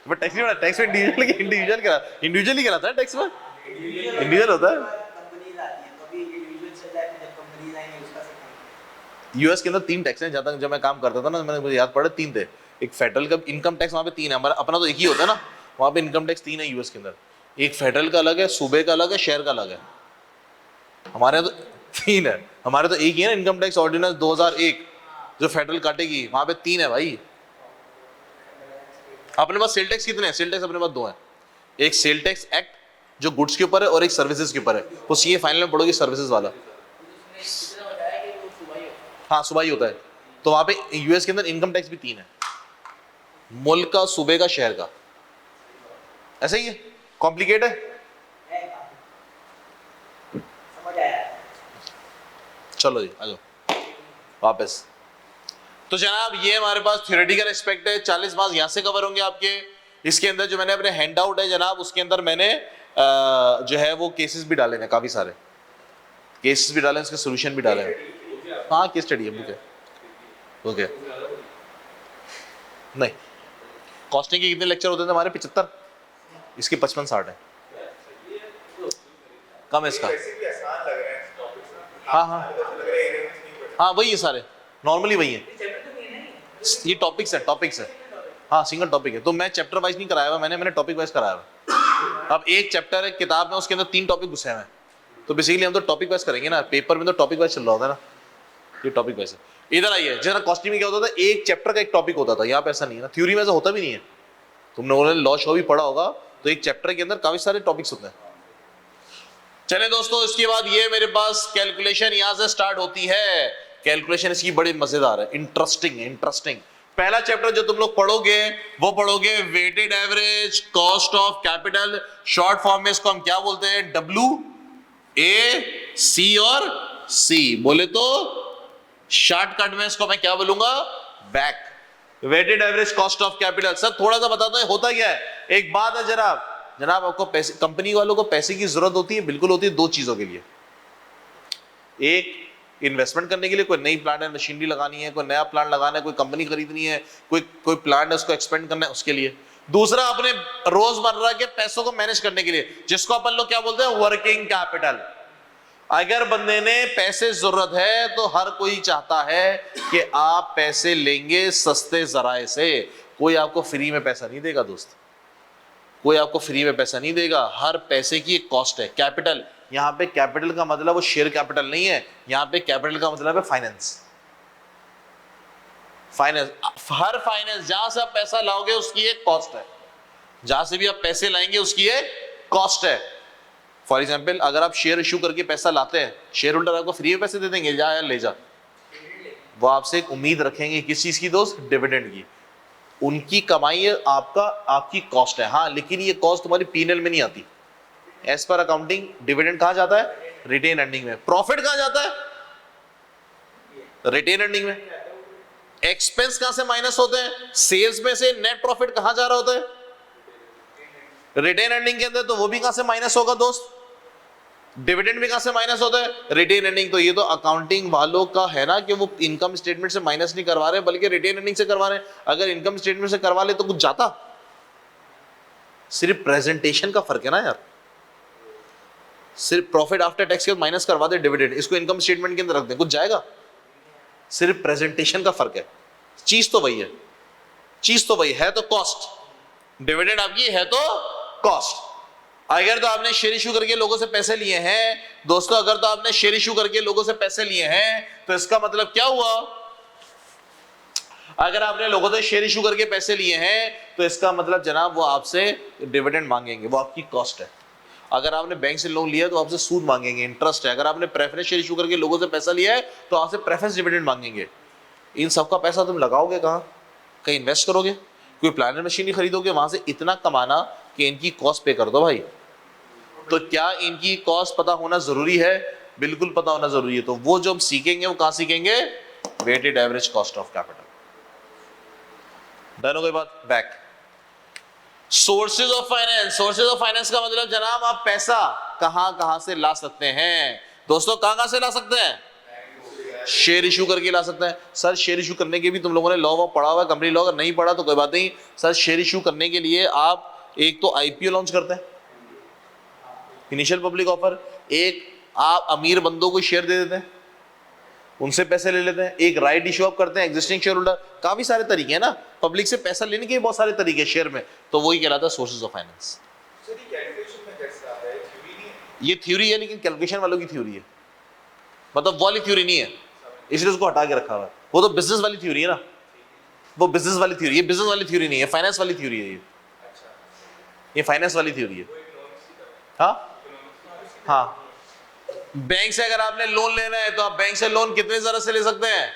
बट टैक्स में इंडिविजुअल करा, इंडिविजुअल ही कराता है टैक्स में, इंडिविजुअल होता है। कंपनीज आती हैं, तो अभी इंडिविजुअल चल रहा है, जब कंपनीज आएंगे उसका सिस्टम। यूएस के अंदर 3 टैक्स हैं, जहाँ तक जब मैं काम करता था ना, मैंने मुझे याद पड़े 3 थे। एक फेडरल का इनकम टैक्स वहाँ पे 3 है, हमारा अपना तो एक ही होता है ना, वहाँ पे इनकम टैक्स 3 है यूएस के अंदर। एक फेडरल का अलग है, सूबे का अलग है, शहर का अलग है। हमारे तो 3 है, हमारे तो एक ही है ना, इनकम टैक्स ऑर्डिनेंस 2001 जो फेडरल काटेगी, वहाँ पे 3 है भाई। अपने पास सेल टैक्स कितने हैं? सेल टैक्स अपने पास 2 हैं। एक सेल टैक्स एक्ट जो गुड्स के ऊपर है, और एक सर्विसेज के ऊपर है। वो सीए फाइनल में पढ़ोगे सर्विसेज वाला। हाँ सुबह ही होता है। तो वहां पे यूएस के अंदर इनकम टैक्स भी 3 है, मुल्क का, सूबे का, शहर का। ऐसा ही है, कॉम्प्लिकेट है? समझ आया? चलो जी आ जाओ वापस। तो जनाब ये हमारे पास थ्योरेटिकल एस्पेक्ट है, 40 मार्क्स यहाँ से कवर होंगे आपके। इसके अंदर जो मैंने अपने हैंड आउट है जनाब, उसके अंदर मैंने जो है वो केसेस भी डाले हैं, काफी सारे केसेस भी डाले हैं, उसके सोल्यूशन भी डाले हैं। हाँ केस स्टडी है, बुक है, ओके। नहीं, कॉस्टिंग के कितने लेक्चर होते थे हमारे? 75। इसके 55-60 है, कम है इसका। हाँ हाँ हाँ वही है सारे, नॉर्मली वही है, ये टॉपिक्स है, टॉपिक्स है। हाँ सिंगल टॉपिक है, तो मैं चैप्टर वाइज नहीं कराया हुआ, मैंने टॉपिक वाइज कराया हुआ। अब एक चैप्टर है किताब में, उसके अंदर 3 टॉपिक घुसे हुए हैं, तो बेसिकली हम तो टॉपिक वाइज करेंगे ना, पेपर में तो टॉपिक वाइज चल रहा होता है ना, ये टॉपिक वाइज है। इधर आइए जरा, कॉस्टिंग में क्या होता था, एक चैप्टर का एक टॉपिक होता था, यहाँ पे ऐसा नहीं है ना, थ्योरी में ऐसा होता भी नहीं है। तुमने लॉ शो भी पढ़ा होगा, तो एक चैप्टर के अंदर काफी सारे टॉपिक्स होते हैं। चले दोस्तों, इसके बाद ये मेरे पास कैलकुलेशन यहां से स्टार्ट होती है। कैलकुलेशन इसकी बड़ी मजेदार है, इंटरेस्टिंग है, इंटरेस्टिंग। पहला चैप्टर जो तुम लोग पढ़ोगे वो पढ़ोगे weighted average cost of capital. Short form में इसको हम क्या बोलते हैं? WAC और C बोले तो शॉर्टकट में इसको मैं क्या बोलूंगा? बैक। Weighted average cost of capital. Sir थोड़ा सा बता दो होता क्या है। एक बात है जनाब आपको पैसे, कंपनी वालों को पैसे की जरूरत होती है, बिल्कुल होती है, 2 चीजों के लिए। एक इन्वेस्टमेंट करने के लिए, कोई नई प्लांट एंड मशीनरी लगानी है, कोई नया प्लांट लगाना है, कोई कंपनी खरीदनी है, कोई प्लांट है उसको एक्सपेंड करना है, उसके लिए। दूसरा अपने रोजमर्रा के पैसों को मैनेज करने के लिए, जिसको अपन लोग क्या बोलते हैं? Working capital. अगर बंदे ने पैसे जरूरत है तो हर कोई चाहता है कि आप पैसे लेंगे सस्ते जराए से। कोई आपको फ्री में पैसा नहीं देगा दोस्त, कोई आपको फ्री में पैसा नहीं देगा। हर पैसे की एक कॉस्ट है। कैपिटल, यहां पे कैपिटल का मतलब वो शेयर कैपिटल नहीं है, यहां पे कैपिटल का मतलब है फाइनेंस। फाइनेंस, हर फाइनेंस जहां से आप पैसा लाओगे उसकी एक कॉस्ट है, जहां से भी आप पैसे लाएंगे उसकी एक कॉस्ट है। फॉर एग्जाम्पल अगर आप शेयर इशू करके पैसा लाते हैं, शेयर होल्डर आपको फ्री में पैसे दे देंगे, जा यार ले जा। वो आपसे एक उम्मीद रखेंगे किस चीज की दोस्त? डिविडेंड की। उनकी कमाई है, आपकी कॉस्ट है। हाँ लेकिन ये कॉस्ट तुम्हारी पीएनएल में नहीं आती। एज पर अकाउंटिंग डिविडेंड कहां जाता है? रिटेन अर्निंग में। प्रॉफिट कहां जाता है? रिटेन अर्निंग में। एक्सपेंस कहां से माइनस होते हैं? सेल्स में से नेट प्रॉफिट कहां जा रहा होता है? रिटेन अर्निंग के अंदर। तो वो भी कहां से माइनस होगा दोस्त? डिविडेंड भी कहां से माइनस होता है? Retain earning. तो ये तो अकाउंटिंग वालों का है ना कि वो इनकम स्टेटमेंट से माइनस नहीं करवा रहे बल्कि रिटेन अर्निंग से करवा रहे हैं। अगर इनकम स्टेटमेंट से करवा ले तो कुछ जाता? सिर्फ प्रेजेंटेशन का फर्क है ना यार। सिर्फ प्रॉफिट आफ्टर टैक्स के माइनस करवा दे डिविडेंड, इसको इनकम स्टेटमेंट के अंदर रख दे, कुछ जाएगा? सिर्फ प्रेजेंटेशन का फर्क है, चीज तो वही है, चीज तो वही है। तो कॉस्ट, डिविडेंड आपकी है तो कॉस्ट। अगर तो आपने शेयर इशू करके लोगों से पैसे लिए हैं दोस्तों, अगर तो आपने शेयर इशू करके लोगों से पैसे लिए हैं तो इसका मतलब क्या हुआ? अगर आपने लोगों से शेयर इशू करके पैसे लिए हैं तो इसका मतलब जनाब वो आपसे डिविडेंड मांगेंगे, वो आपकी कॉस्ट है। अगर आपने बैंक से लोन लिया है तो आपसे सूद मांगेंगे, इंटरेस्ट है। अगर आपने प्रेफरेंस शेयर इशू करके लोगों से पैसा लिया है तो आपसे प्रेफरेंस डिविडेंड मांगेंगे। इन सब का पैसा तुम लगाओगे कहाँ? कहीं इन्वेस्ट करोगे, कोई प्लानर मशीन ही खरीदोगे, वहां से इतना कमाना कि इनकी कॉस्ट पे कर दो भाई। तो क्या इनकी कॉस्ट पता होना जरूरी है? बिल्कुल पता होना जरूरी है। तो वो जो हम सीखेंगे वो कहां सीखेंगे? Weighted average cost of capital. Done हो गई बात? Back sources of finance. Sources of finance का मतलब जनाब आप पैसा कहां कहां से ला सकते हैं? दोस्तों कहां से ला सकते हैं? शेयर इशू करके ला सकते हैं। सर शेयर इशू करने के भी तुम लोगों ने लॉ पढ़ा हुआ है, कंपनी लॉ। अगर नहीं पढ़ा तो कोई बात नहीं सर, शेयर इशू करने के लिए आप एक तो आईपीओ लॉन्च करते हैं, इनिशियल पब्लिक ऑफर। एक आप अमीर बंदों को शेयर दे देते हैं, उनसे पैसे ले लेते हैं। एक राइट इशू आप करते हैं एग्जिस्टिंग शेयर होल्डर। काफी सारे तरीके हैं ना, पब्लिक से पैसा लेने के बहुत सारे तरीके शेयर में। तो वही कहलाता है सोर्सेज ऑफ फाइनेंस। ये थ्योरी है लेकिन कैलकुलेशन वालों की थ्योरी है, मतलब वो वाली थ्योरी नहीं है, इसलिए उसको हटा के रखा हुआ है। वो तो बिजनेस वाली थ्योरी है ना, वो बिजनेस वाली थ्योरी, ये बिजनेस वाली थ्योरी नहीं है, फाइनेंस वाली थ्योरी है ये फाइनेंस वाली थ्योरी है। हाँ हाँ, बैंक से अगर आपने लोन लेना है तो आप बैंक से लोन कितने जरा से ले सकते हैं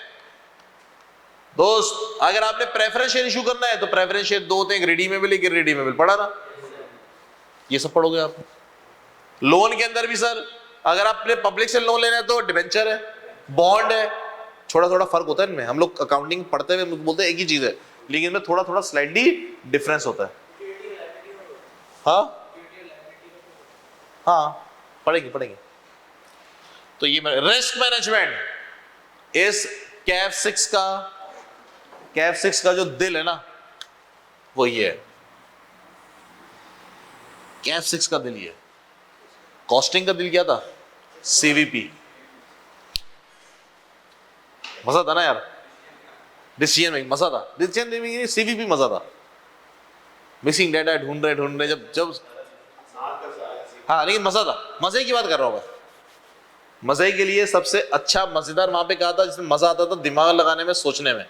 दोस्त? अगर आपने प्रेफरेंस शेयर इशू करना है तो प्रेफरेंस शेयर दो होते हैं, रिडीमेबल एक रिडीमेबल, पढ़ा ना? ये सब पढ़ोगे आप। लोन के अंदर भी सर अगर आपने पब्लिक से लोन लेना है तो डिबेंचर है, बॉन्ड है। थोड़ा थोड़ा फर्क होता है इनमें, हम लोग अकाउंटिंग पढ़ते हुए बोलते हैं एक ही चीज है, लेकिन इनमें थोड़ा थोड़ा स्लाइडली डिफरेंस होता है। हाँ हाँ पढ़ेंगे। तो ये रिस्क मैनेजमेंट इस कैफ 6 का जो दिल है ना वो ये है। कैफ 6 का दिल ये। कॉस्टिंग का दिल क्या था? सीवीपी। मजा था ना यार, डिसीजन में मजा था, डिसीजन में सीवीपी मजा था। मिसिंग डेटा ढूंढ रहे जब हाँ, लेकिन मजा था, मजे की बात कर रहा हूं मैं। मजे के लिए सबसे अच्छा मजेदार वहां पे क्या था जिसमें मजा आता था दिमाग लगाने में, सोचने में?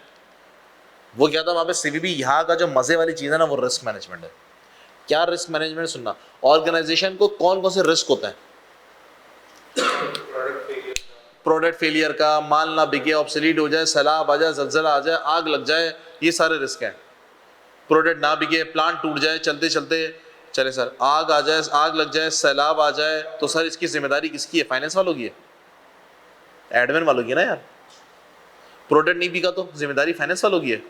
वो क्या था वहां पे? सीवीपी। यहाँ का जो मजे वाली चीज है ना वो रिस्क मैनेजमेंट है। क्या रिस्क मैनेजमेंट? सुनना, ऑर्गेनाइजेशन को कौन कौन से रिस्क होते हैं? प्रोडक्ट फेलियर का, माल ना बिके, ऑब्सोलीट हो जाए, सैलाब आ जाए, जलजला आ जाए, आग लग जाए, ये सारे रिस्क हैं। प्रोडक्ट ना बिके, प्लांट टूट जाए चलते चलते, चले सर आग आ जाए, आग लग जाए, सैलाब आ जाए, तो सर इसकी जिम्मेदारी किसकी है? फाइनेंस वालों की है, एडमिन वालों की है ना यार। प्रोडक्ट नहीं बिका तो जिम्मेदारी फाइनेंस वालों की है,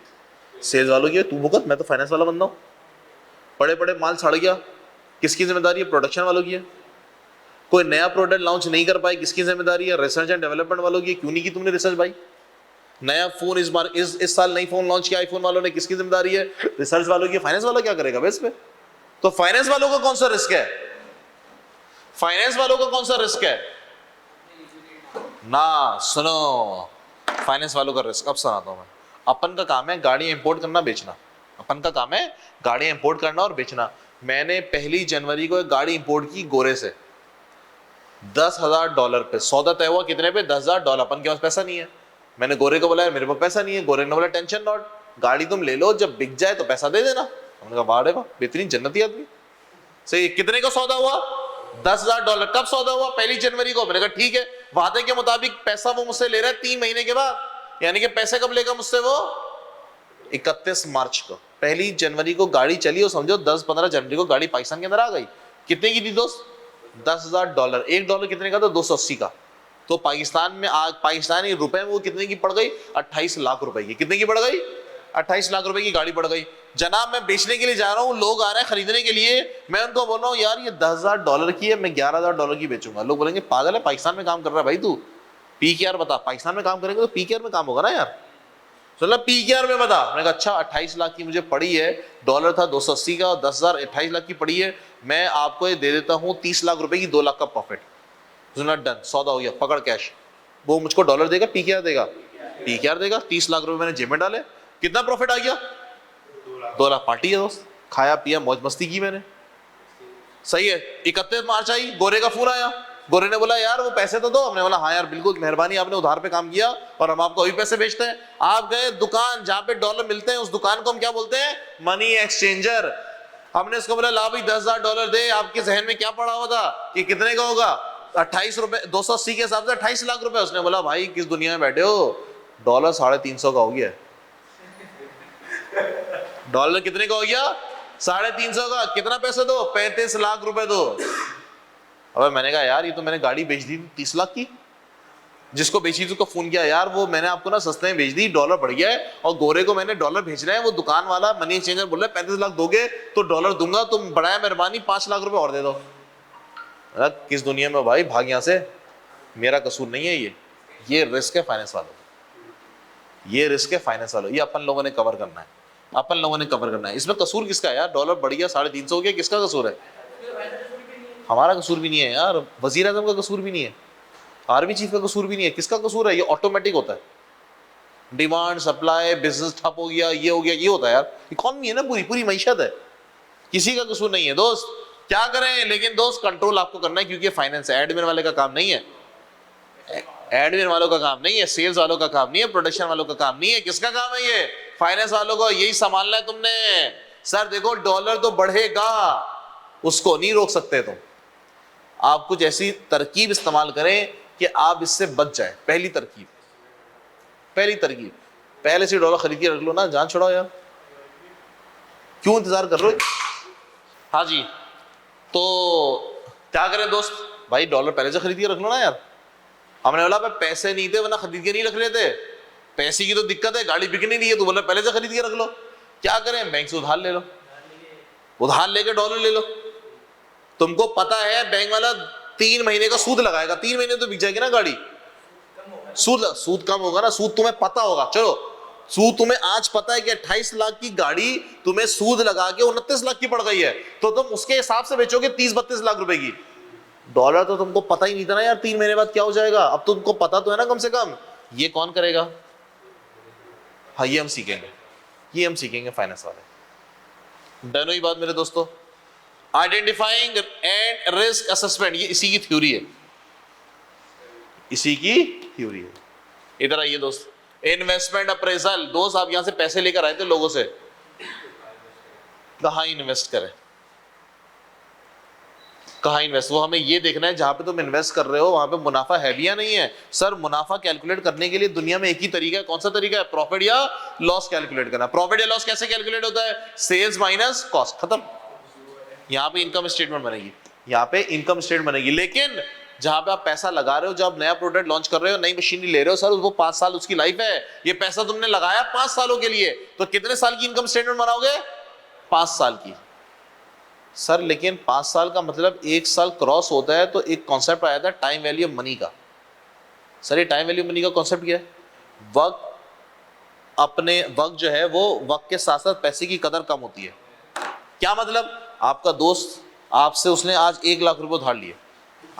सेल्स वालों की है। तू भुगत, मैं तो फाइनेंस वाला बंदा हूँ। पड़े पड़े माल सड़ गया, किसकी जिम्मेदारी है? प्रोडक्शन वालों की है। कोई नया प्रोडक्ट लॉन्च नहीं कर पाए, किसकी जिम्मेदारी है? रिसर्च एंड डेवलपमेंट वालों की है। क्यों नहीं की तुमने रिसर्च भाई? नया फोन इस साल नई फोन लॉन्च किया आईफोन वालों ने, किसकी जिम्मेदारी है? रिसर्च वालों की। फाइनेंस वाला क्या करेगा बेस पे? तो फाइनेंस वालों का कौन सा रिस्क है? फाइनेंस वालों का कौन सा रिस्क है ना? सुनो, फाइनेंस वालों का रिस्क अब सुनाता हूं मैं। अपन का काम है गाड़ी इंपोर्ट करना बेचना, अपन का काम है गाड़ी इंपोर्ट करना और बेचना। मैंने 1 जनवरी को एक गाड़ी इंपोर्ट की गोरे से, $10,000 पे। सौदा तय हुआ कितने पे? $10,000। अपन के पास पैसा नहीं है। मैंने गोरे को बोला मेरे पास पैसा नहीं है। गोरे ने बोला टेंशन नॉट, गाड़ी तुम ले लो, जब बिक जाए तो पैसा दे देना। हमने कहा वाह रे वाह, बेहतरीन जन्नती आदमी। सही। कितने का सौदा हुआ? $10,000। कब सौदा हुआ? 1 जनवरी को। मैंने कहा ठीक है, वादे के मुताबिक पैसा वो मुझसे ले रहा है 3 महीने के बाद, यानी कि पैसे कब लेगा मुझसे वो? 31 मार्च को। 1 जनवरी को गाड़ी चली और समझो 10-15 जनवरी को गाड़ी पाकिस्तान के अंदर आ गई। कितने की थी दोस्त? $10,000। $1 कितने का था? 280 का। तो पाकिस्तान में पाकिस्तानी रुपए में वो कितने की पड़ गई? 28 लाख रुपए की। कितने की पड़ गई? 28 लाख रुपए की गाड़ी पड़ गई। जनाब मैं बेचने के लिए जा रहा हूँ, लोग आ रहे हैं खरीदने के लिए, मैं उनको बोल रहा हूँ यार ये $10,000 की है, मैं $11,000 की बेचूंगा। लोग बोलेंगे पागल है, पाकिस्तान में काम कर रहा है भाई तू, पीकेआर बता। पाकिस्तान में काम करेंगे तो पीकेआर में काम होगा ना यार। तो पीकेआर में बता। मैंने कहा अच्छा 28 लाख की मुझे पड़ी है, डॉलर था 280 का, 10,000 28 लाख की पड़ी है, मैं आपको ये दे देता हूँ 30 लाख रुपए की, 2 लाख का प्रॉफिट। डन, सौदा हो गया, पकड़ कैश। वो मुझको डॉलर देगा, पीकेआर देगा? पीकेआर देगा। 30 लाख रुपए मैंने जेब में डाले, कितना प्रॉफिट आ गया? 2 लाख। पार्टी है दोस्त, खाया पिया मौज मस्ती की मैंने। सही है। 31 मार्च आई, गोरे का फोन आया। गोरे ने बोला यार वो पैसे तो दो। हमने बोला हाँ यार बिल्कुल मेहरबानी, आपने उधार पे काम किया और हम आपको अभी पैसे भेजते हैं। आप गए दुकान जहां पे डॉलर मिलते हैं, उस दुकान को हम क्या बोलते हैं? Money exchanger. हमने उसको बोला ला भाई $10,000 दे, आपके जहन में क्या पड़ा हुआ था कि कितने का होगा? 28 रुपए, 280 के हिसाब से 28 लाख रुपए। उसने बोला भाई किस दुनिया में बैठे हो, डॉलर 350 का हो गया। डॉलर कितने का हो गया? 350 का। कितना पैसे दो? 35 लाख रुपए दो। अब मैंने कहा यार ये तो मैंने गाड़ी बेच दी 30 लाख की, जिसको बेची थी उसको फोन किया, यार वो मैंने आपको ना सस्ते में बेच दी, डॉलर बढ़ गया है और गोरे को मैंने डॉलर भेज रहे हैं, वो दुकान वाला मनी एक्सचेंजर बोल रहा है 35 लाख दोगे तो डॉलर दूंगा, तुम बढ़ाया मेहरबानी 5 लाख रुपए और दे दो। किस दुनिया में भाई, भाग यहाँ से, मेरा कसूर नहीं है ये रिस्क है फाइनेंस वालों, ये रिस्क है फाइनेंस वालों, ये अपन लोगों ने कवर करना है, अपन लोगों ने कवर करना है। इसमें कसूर किसका है यार? डॉलर बढ़ गया 350 हो गया, किसका कसूर है? हमारा कसूर भी नहीं है यार, वजीर आजम का कसूर भी नहीं है, आर्मी चीफ का कसूर भी नहीं है, किसका कसूर है? ये ऑटोमेटिक होता है, डिमांड सप्लाई, बिजनेस ठप हो गया, ये हो गया, ये होता है यार, इकॉनमी है ना, पूरी पूरी मईशत है, किसी का कसूर नहीं है दोस्त। क्या करें? लेकिन दोस्त कंट्रोल आपको करना है, क्योंकि फाइनेंस एडमिन वाले का काम नहीं है, एडमिन वालों का काम नहीं है, सेल्स वालों का काम नहीं है, प्रोडक्शन वालों का काम नहीं है, किसका काम है? ये फाइनेंस वालों को, यही संभालना है तुमने। सर देखो डॉलर तो बढ़ेगा, उसको नहीं रोक सकते तुम, आप कुछ ऐसी तरकीब इस्तेमाल करें कि आप इससे बच जाए। पहली तरकीब, पहले से डॉलर खरीद के रख लो ना, जान छुड़ाओ यार, क्यों इंतजार कर रहे हो? हाँ जी, तो क्या करें दोस्त? भाई डॉलर पहले से खरीद के रख लो ना यार। हमने बोला पैसे नहीं थे वरना खरीद के नहीं रख रहे थे, पैसे की तो दिक्कत है, गाड़ी बिक नहीं रही है, तो बोला पहले से खरीद के रख लो। क्या करें? बैंक से उधार ले लो, उधार लेके डॉलर ले लो। तुमको पता है बैंक वाला 3 महीने का सूद लगाएगा, 3 महीने तो बिक जाएगी ना गाड़ी, सूद कम होगा ना, सूद तुम्हें पता होगा, चलो सूद तुम्हें आज पता है कि 28 लाख की गाड़ी तुम्हें सूद लगा के 29 लाख की पड़ गई है, तो तुम उसके हिसाब से बेचोगे 30-32 लाख रुपए की। डॉलर तो तुमको पता ही नहीं था ना यार 3 महीने बाद क्या हो जाएगा, अब तुमको पता तो है ना कम से कम। ये कौन करेगा? हाँ ये हम सीखेंगे फाइनेंस वाले। डन हुई बात मेरे दोस्तों? आइडेंटिफाइंग एंड रिस्क असेसमेंट, ये इसी की थ्योरी है, इधर आइए दोस्त। इन्वेस्टमेंट अप्रेजल, दोस्त आप यहां से पैसे लेकर आए थे लोगों से, कहां इन्वेस्ट करें, कहां इन्वेस्ट, वो हमें ये देखना है जहां पे तुम इन्वेस्ट कर रहे हो वहां पे मुनाफा है भी या नहीं है। सर मुनाफा कैलकुलेट करने के लिए दुनिया में एक ही तरीका है, कौन सा तरीका है? प्रॉफिट या लॉस कैलकुलेट करना। प्रॉफिट या लॉस कैसे कैलकुलेट होता है? सेल्स माइनस कॉस्ट, खत्म। यहाँ पे इनकम स्टेटमेंट बनेगी, लेकिन जहां पे आप पैसा लगा रहे हो, जब आप नया प्रोडक्ट लॉन्च कर रहे हो, नई मशीनरी ले रहे हो, सर वो 5 साल उसकी लाइफ है, ये पैसा तुमने लगाया 5 सालों के लिए, तो कितने साल की इनकम स्टेटमेंट बनाओगे? 5 साल की। सर लेकिन 5 साल का मतलब 1 साल क्रॉस होता है तो एक कॉन्सेप्ट आया था टाइम वैल्यू ऑफ मनी का। सर ये टाइम वैल्यू मनी का कॉन्सेप्ट क्या है? वक्त जो है वो वक्त के साथ साथ पैसे की कदर कम होती है। क्या मतलब? आपका दोस्त आपसे, उसने आज 1 लाख रुपए उधार लिए,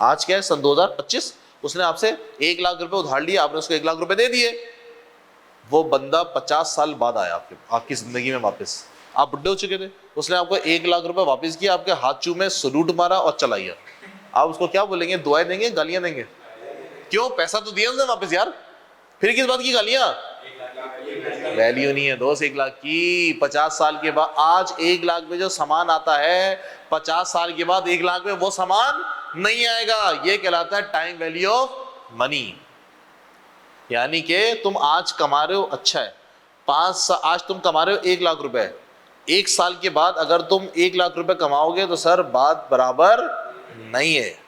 आज क्या है सन 2025, उसने आपसे 1 लाख रुपए उधार लिए, आपने उसको 1 लाख रुपए दे दिए, वो बंदा 50 साल बाद आया आपकी जिंदगी में वापस, आप बुढ़े हो चुके थे, उसने आपको 1 लाख रुपए वापस किया, आपके हाथ चूमे, सलूट मारा और चला गया। आप उसको क्या बोलेंगे? दुआएं देंगे, गालियां देंगे? क्यों? पैसा तो दिया उसने वापस यार, फिर किस बात की गालियां? वैल्यू नहीं है दोस्त 1 लाख की। 50 साल के बाद आज 1 लाख में जो सामान आता है, 50 साल के बाद 1 लाख में वो सामान नहीं आएगा। ये कहलाता है टाइम वैल्यू ऑफ मनी। यानी कि तुम आज कमा रहे हो, अच्छा है, आज तुम कमा रहे हो 1 लाख रुपए, 1 साल के बाद अगर तुम 1 लाख रुपए कमाओगे तो सर बात बराबर नहीं है।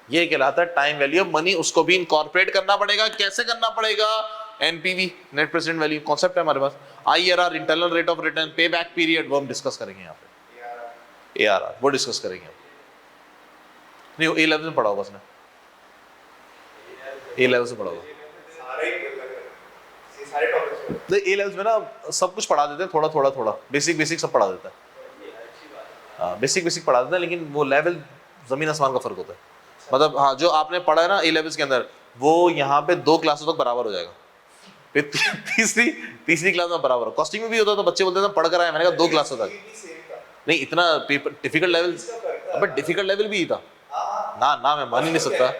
ये कहलाता है टाइम वैल्यू ऑफ मनी। उसको भी इनकॉर्पोरेट करना पड़ेगा। कैसे करना पड़ेगा? NPV, net present value, concept है हमारे पास। IRR, internal rate of return, pay back period, वो हम डिस्कस करेंगे यहाँ पे। एआरआर वो डिस्कस करेंगे नहीं, वो ए लेवल में पढ़ा होगा उसने, ए लेवल से पढ़ा होगा। ए लेवल्स में ना सब कुछ पढ़ा देते हैं, थोड़ा बेसिक सब पढ़ा देता है। हाँ बेसिक पढ़ा देता है, लेकिन वो लेवल जमीन आसमान का फर्क होता है। मतलब हाँ जो आपने पढ़ा है ना ए लेवल्स के अंदर, वो यहाँ पे 2 क्लासों तक बराबर हो जाएगा, फिर तीसरी क्लास में बराबर। कॉस्टिंग में भी होता है तो बच्चे बोलते हैं पढ़ कर आए, मैंने कहा 2 क्लासों तक नहीं, इतना डिफिकल्ट लेवल, अबे डिफिकल्ट लेवल भी था ना मैं मान ही नहीं सकता।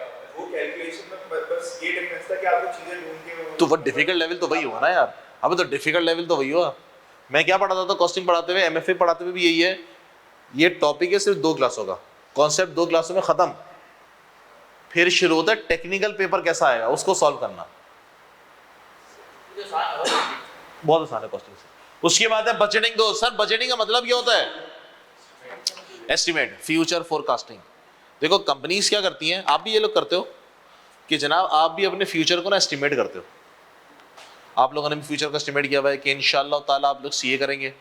तो वो डिफिकल्ट लेवल तो वही हुआ ना यार, अब तो डिफिकल्ट लेवल तो वही हुआ। मैं क्या पढ़ाता था कॉस्टिंग पढ़ाते हुए, एमएफए पढ़ाते हुए भी यही है, ये टॉपिक है सिर्फ 2 क्लासों का, कॉन्सेप्ट 2 क्लासों में खत्म। फिर शुरू होता है टेक्निकल पेपर कैसा आएगा उसको सॉल्व करना, बहुत आसान है क्वेश्चन से। उसके बाद है बजटिंग। दो सर बजटिंग का मतलब क्या होता है? Estimate, future forecasting. देखो कंपनीज क्या करती हैं, आप भी ये लोग करते हो कि जनाब आप भी अपने फ्यूचर को ना एस्टिमेट करते हो। आप लोगों ने भी फ्यूचर का एस्टिमेट किया हुआ है कि इंशाल्लाह ताला आप लोग सीए करेंगे,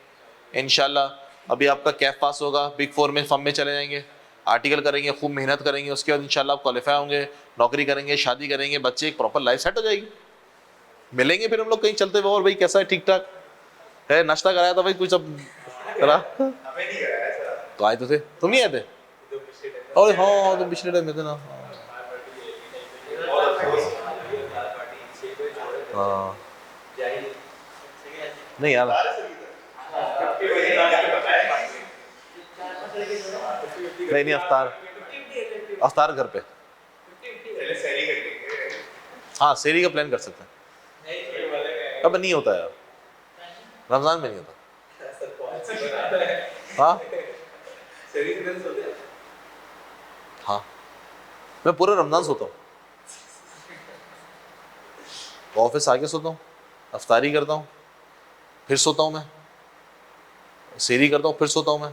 इंशाल्लाह अभी आपका कैफ पास होगा, बिग 4 में फर्म में चले जाएंगे, आर्टिकल करेंगे, खूब मेहनत करेंगे, उसके बाद इंशाल्लाह आप क्वालिफाई होंगे, नौकरी करेंगे, शादी करेंगे, बच्चे, एक प्रॉपर लाइफ सेट हो जाएगी। मिलेंगे फिर हम लोग कहीं चलते हुए, और भाई कैसा है, ठीक ठाक है, नाश्ता कराया था भाई, कुछ अब करा तो आए तो थे, तुम नहीं आए थे? अरे हाँ तुम पिछले टाइम में थे ना। हाँ नहीं यार, नहीं अफ्तार घर पे, हाँ सेरी का प्लान कर सकते हैं। अब नहीं होता यार, रमजान में नहीं होता। हाँ हाँ मैं पूरा रमजान सोता हूँ, ऑफिस आके सोता हूँ, अफ्तारी करता हूँ, फिर सोता हूँ मैं, सेरी करता हूँ, फिर सोता हूँ मैं,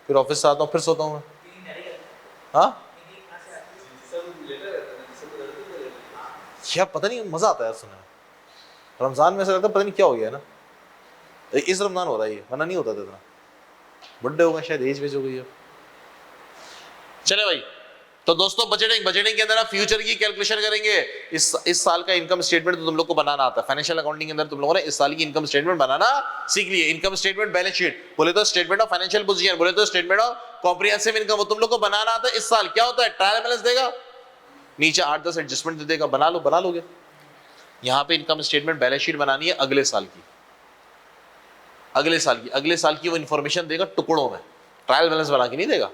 फिर ऑफिस से आता हूँ, फिर सोता हूँ मैं। हाँ क्या पता नहीं, मजा आता है यार सुनने में। रमजान में ऐसा लगता है पता नहीं क्या हो गया है ना, इस रमजान हो रहा है ये, वरना नहीं होता था इतना। बुढ़े हो गए शायद, एज वेज हो गई है। चले भाई, तो दोस्तों बजटिंग के अंदर आप फ्यूचर की कैलकुलेशन करेंगे। इस साल का इनकम स्टेटमेंट तो तुम लोग को बनाना आता है। फाइनेंशियल अकाउंटिंग के अंदर तुम लोगों ने इस साल की इनकम स्टेटमेंट बनाना सीख लिए। इनकम स्टेटमेंट, बैलेंस शीट, बोले तो स्टेटमेंट ऑफ फाइनेंशियल पोजीशन, बोले तो स्टेटमेंट ऑफ कॉम्प्रिहेंसिव इनकम, वो तुम लोग को बनाना आता है। इस साल क्या होता है, ट्रायल बैलेंस देगा, नीचे 8-10 एडजस्टमेंट दे देगा, बना लोगे। यहाँ पे इनकम स्टेटमेंट, बैलेंस शीट बनानी है अगले साल की, अगले साल की वो इंफॉर्मेशन देगा टुकड़ों में, ट्रायल बैलेंस बना के नहीं देगा,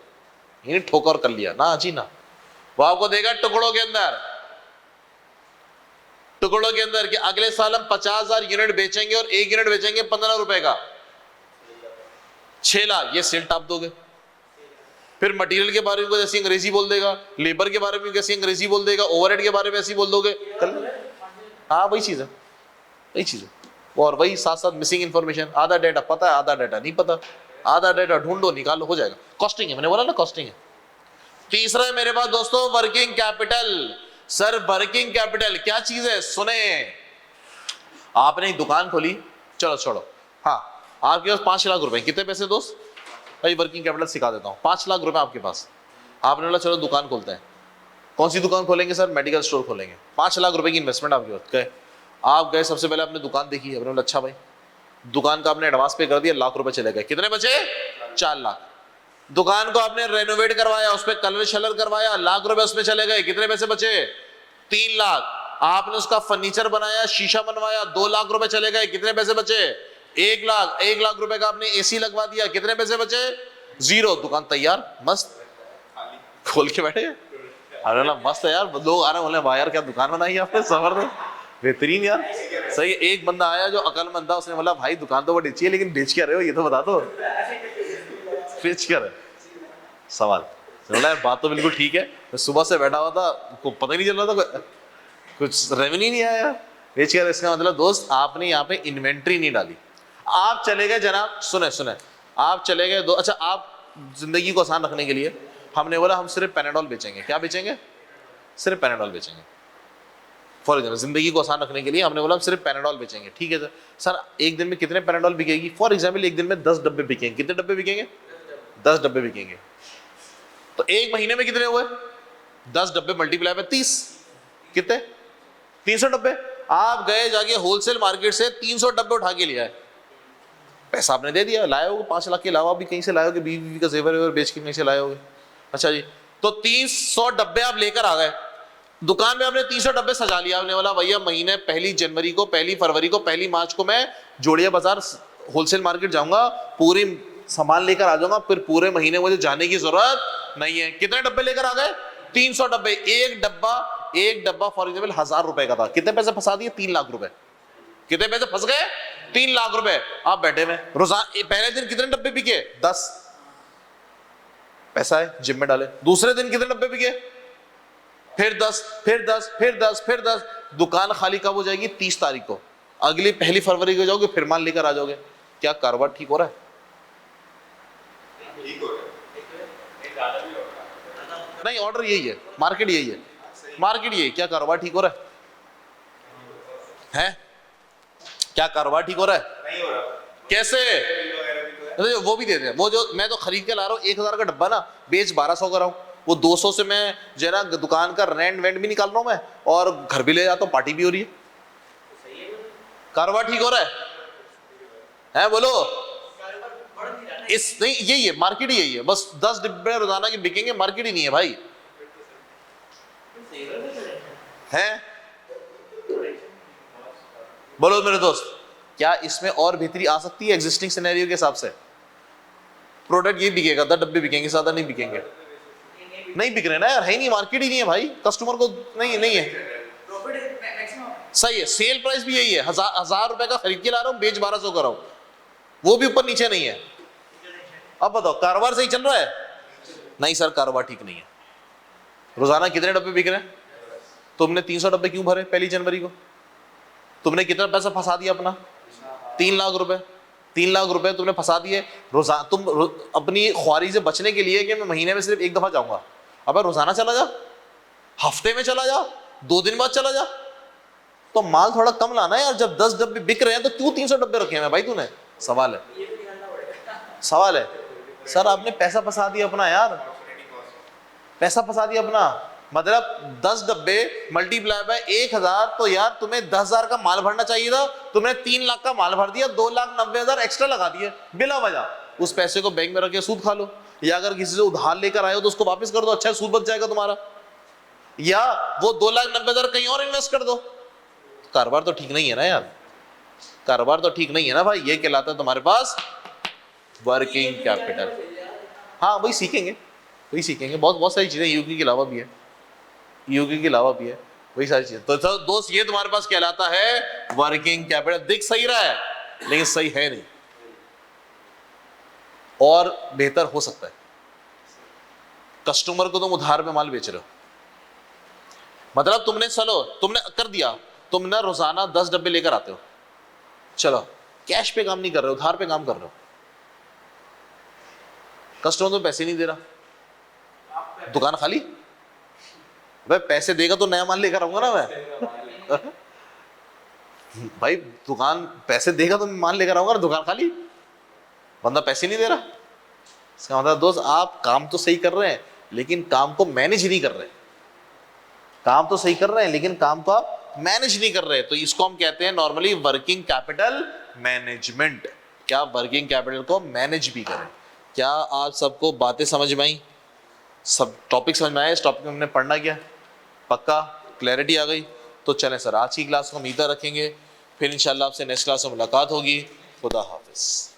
ये ठोकर कर लिया ना जी ना, वो आपको देगा टुकड़ों के अंदर कि अगले साल हम 50,000 यूनिट बेचेंगे और 1 यूनिट बेचेंगे 15 रुपए का, 6 लाख, ये सेल टाप दोगे। फिर मटेरियल के बारे में जैसी अंग्रेजी बोल देगा, लेबर के बारे में कैसी अंग्रेजी बोल देगा, ओवरहेड के बारे में ऐसी बोल दोगे, हाँ वही चीज है। और वही साथ साथ मिसिंग इंफॉर्मेशन, आधा डेटा पता है, आधा डेटा नहीं पता, आधा डेटा ढूंढो निकालो, हो जाएगा। कॉस्टिंग है, मैंने बोला ना कॉस्टिंग है। तीसरा है मेरे पास दोस्तों working capital. Sir working capital क्या चीज है? सुने, आपने एक दुकान खोली, चलो छोड़ो, हाँ आपके पास 5 लाख रुपए, कितने पैसे दोस्त भाई, वर्किंग कैपिटल सिखा देता हूँ, 5 लाख रुपए आपके पास, आपने बोला चलो दुकान खोलते हैं। कौन सी दुकान खोलेंगे सर? मेडिकल स्टोर खोलेंगे। 5 लाख रुपए की इन्वेस्टमेंट आपके पास, गए आप गए, सबसे पहले आपने दुकान देखी, आपने बोला अच्छा भाई, दुकान का आपने एडवांस पे कर दिया, लाख रुपए चले गए, कितने बचे? 4 लाख। दुकान को आपने रेनोवेट करवाया, उस पर कलर शलर करवाया, लाख रुपए उसमें चले गए, कितने पैसे बचे? 3 लाख। आपने उसका फर्नीचर बनाया, शीशा बनवाया, 2 लाख रुपए चले गए, कितने पैसे बचे? 1 लाख। 1 लाख रुपए का आपने एसी लगवा दिया, कितने पैसे बचे? 0। दुकान तैयार, मस्त, खोल के बैठे। अरे ना मस्त है यार, लोग आ रहे बोले वाह यार क्या दुकान बनाई आपने, जबरदस्त, बेहतरीन यार, सही। एक बंदा आया जो अकलमंद था, उसने बोला भाई दुकान तो बड़ी अच्छी है लेकिन बेच क्या रहे हो, ये तो बता दो, बेच क्या रहे? सवाल बोला बात तो बिल्कुल ठीक है, मैं सुबह से बैठा हुआ था, को पता ही नहीं चल रहा था, कुछ रेवेन्यू नहीं आया, बेच क्या रहे? इसका मतलब दोस्त आपने यहाँ पे इन्वेंट्री नहीं डाली, आप चले गए जनाब, सुने आप चले गए दो, अच्छा आप जिंदगी को आसान रखने के लिए हमने बोला हम सिर्फ पैनाडोल बेचेंगे। क्या बेचेंगे? सिर्फ पैनाडोल बेचेंगे। फॉर एग्जाम्पल जिंदगी को आसान रखने के लिए हमने बोला हम सिर्फ पैनाडोल बेचेंगे, ठीक है सर एक दिन में कितने पैनाडोल बिकेगी? फॉर एग्जाम्पल एक दिन में 10 डब्बे बिकेंगे। कितने डब्बे बिकेंगे? 10 डब्बे बिकेंगे। तो एक महीने में कितने हुए? 10 डब्बे मल्टीप्लाई बाय 30, कितने? 300 डब्बे। आप गए जाके होलसेल मार्केट से 300 डब्बे उठा के लिया है, पैसा आपने दे दिया, लाए होगे 5 लाख के अलावा भी कहीं से लाए होगे, बीवी का जेवर वेवर बेच के कहीं से लाए होगे। अच्छा जी, तो 300 डब्बे आप लेकर आ गए, दुकान में आपने 300 डब्बे सजा लिया, आपने बोला भैया महीने 1 जनवरी को, 1 फरवरी को, 1 मार्च को मैं जोड़िया बाजार होलसेल मार्केट जाऊंगा, पूरी सामान लेकर आ जाऊंगा, फिर पूरे महीने मुझे जाने की जरूरत नहीं है। कितने डब्बे लेकर आ गए? 300 डब्बे। एक डब्बा फॉर एग्जाम्पल 1000 रुपए का था, कितने पैसे फंसा दिए? 3 लाख रुपए। कितने पैसे फंस गए? 3 लाख रुपए। आप बैठे में रोजाना पहले दिन कितने डब्बे बिके? 10। पैसा है, जिम में डाले। दूसरे दिन कितने डब्बे बिके? फिर 10, फिर 10, फिर 10, फिर 10। दुकान खाली कब हो जाएगी? 30 तारीख को। अगली 1 फरवरी को जाओगे, फिर माल लेकर आ जाओगे। क्या कारोबार ठीक हो रहा है? नहीं, ऑर्डर यही है, मार्केट यही है, मार्केट यही। क्या कारोबार ठीक हो रहा है? क्या कारोबार ठीक हो रहा है? नहीं हो रहा। कैसे? अरे वो भी दे दें। वो जो मैं तो खरीद के ला रहा हूँ 1000 का डब्बा ना, बेच 1200 का रहा हूँ। वो 200 से मैं जो है ना दुकान का रेंट वेंट भी निकाल रहा हूँ मैं, और घर भी ले जाता हूँ, पार्टी भी हो रही है। कारोबार ठीक हो रहा है? बोलो। इस नहीं, यही है मार्केट, यही है। बस 10 डिब्बे रोजाना के बिकेंगे, मार्केट ही नहीं है भाई। है? बोलो मेरे दोस्त, क्या इसमें और बेहतरी आ सकती है एग्जिस्टिंग सिनेरियो के हिसाब से? प्रोडक्ट ये बिकेगा, 10 डब्बे बिकेंगे, ज्यादा नहीं बिकेंगे। नहीं बिक रहे ना यार, है ही नहीं, मार्केट ही नहीं है भाई, कस्टमर को नहीं है। सही है, सेल प्राइस भी यही है, 1000 रुपए का खरीद के ला रहा हूँ, बेच 1200 का रहा हूँ, वो भी ऊपर नीचे नहीं है। अब बताओ कारोबार सही चल रहा है? नहीं सर, कारोबार ठीक नहीं है। रोजाना कितने डब्बे बिक रहे हैं? तुमने 300 डब्बे क्यों भरे 1 जनवरी को? तुमने कितना पैसा फंसा दिया अपना? 3 लाख रुपए। 3 लाख रुपए तुमने फंसा दिए तुम अपनी ख्वारी से बचने के लिए कि मैं महीने में सिर्फ 1 दफा जाऊंगा। अब रोजाना चला जा, हफ्ते में चला जा, 2 दिन बाद चला जा, तो माल थोड़ा कम लाना यार। जब 10 डब्बे बिक रहे हैं तो क्यों 300 डब्बे रखे हैं भाई तूने? सवाल है सर, आपने पैसा फंसा दिया अपना यार, पैसा फंसा दिया अपना। मतलब 10 डब्बे मल्टीप्लाई बाय 1000, तो यार तुम्हें 10,000 का माल भरना चाहिए था, तुमने 3 लाख का माल भर दिया, 2,90,000 एक्स्ट्रा लगा दिए बिना वजह। उस पैसे को बैंक में रख के सूद खा लो, या अगर किसी से उधार लेकर आए हो तो उसको वापस कर दो, अच्छा सूद बच जाएगा तुम्हारा, या वो 2,90,000 कहीं और इन्वेस्ट कर दो। कारोबार तो ठीक नहीं है ना यार, कारोबार तो ठीक नहीं है ना भाई। ये कहलाता है तुम्हारे पास वर्किंग कैपिटल। हाँ वही सीखेंगे, बहुत बहुत सारी चीजें यूके के अलावा भी है, वही सारी चीजें। तो दोस्त ये तुम्हारे पास कहलाता है वर्किंग कैपिटल। दिख सही रहा है लेकिन सही है नहीं, और बेहतर हो सकता है। कस्टमर को तुम उधार में माल बेच रहे हो, मतलब तुमने कर दिया, तुम ना रोजाना 10 डब्बे लेकर आते हो, चलो कैश पे काम नहीं कर रहे हो, उधार पे काम कर रहे हो। कस्टमर तो पैसे नहीं दे रहा, दुकान खाली। भाई पैसे देगा तो नया माल लेकर आऊंगा ना मैं। भाई दुकान पैसे देगा तो माल लेकर आऊंगा ना, दुकान खाली, बंदा पैसे नहीं दे रहा। इसका मतलब दोस्त आप काम तो सही कर रहे हैं लेकिन काम को मैनेज नहीं कर रहे। काम तो सही कर रहे हैं लेकिन काम को आप मैनेज नहीं कर रहे। तो इसको हम कहते हैं नॉर्मली वर्किंग कैपिटल मैनेजमेंट। क्या वर्किंग कैपिटल को मैनेज भी करें। क्या आप सबको बातें समझ में आई? सब टॉपिक समझ में आए? इस टॉपिक में हमने पढ़ना क्या? पक्का क्लैरिटी आ गई? तो चलें सर, आज की क्लास को हम इधर रखेंगे, फिर इंशाल्लाह आपसे नेक्स्ट क्लास में मुलाकात होगी। खुदा हाफिज।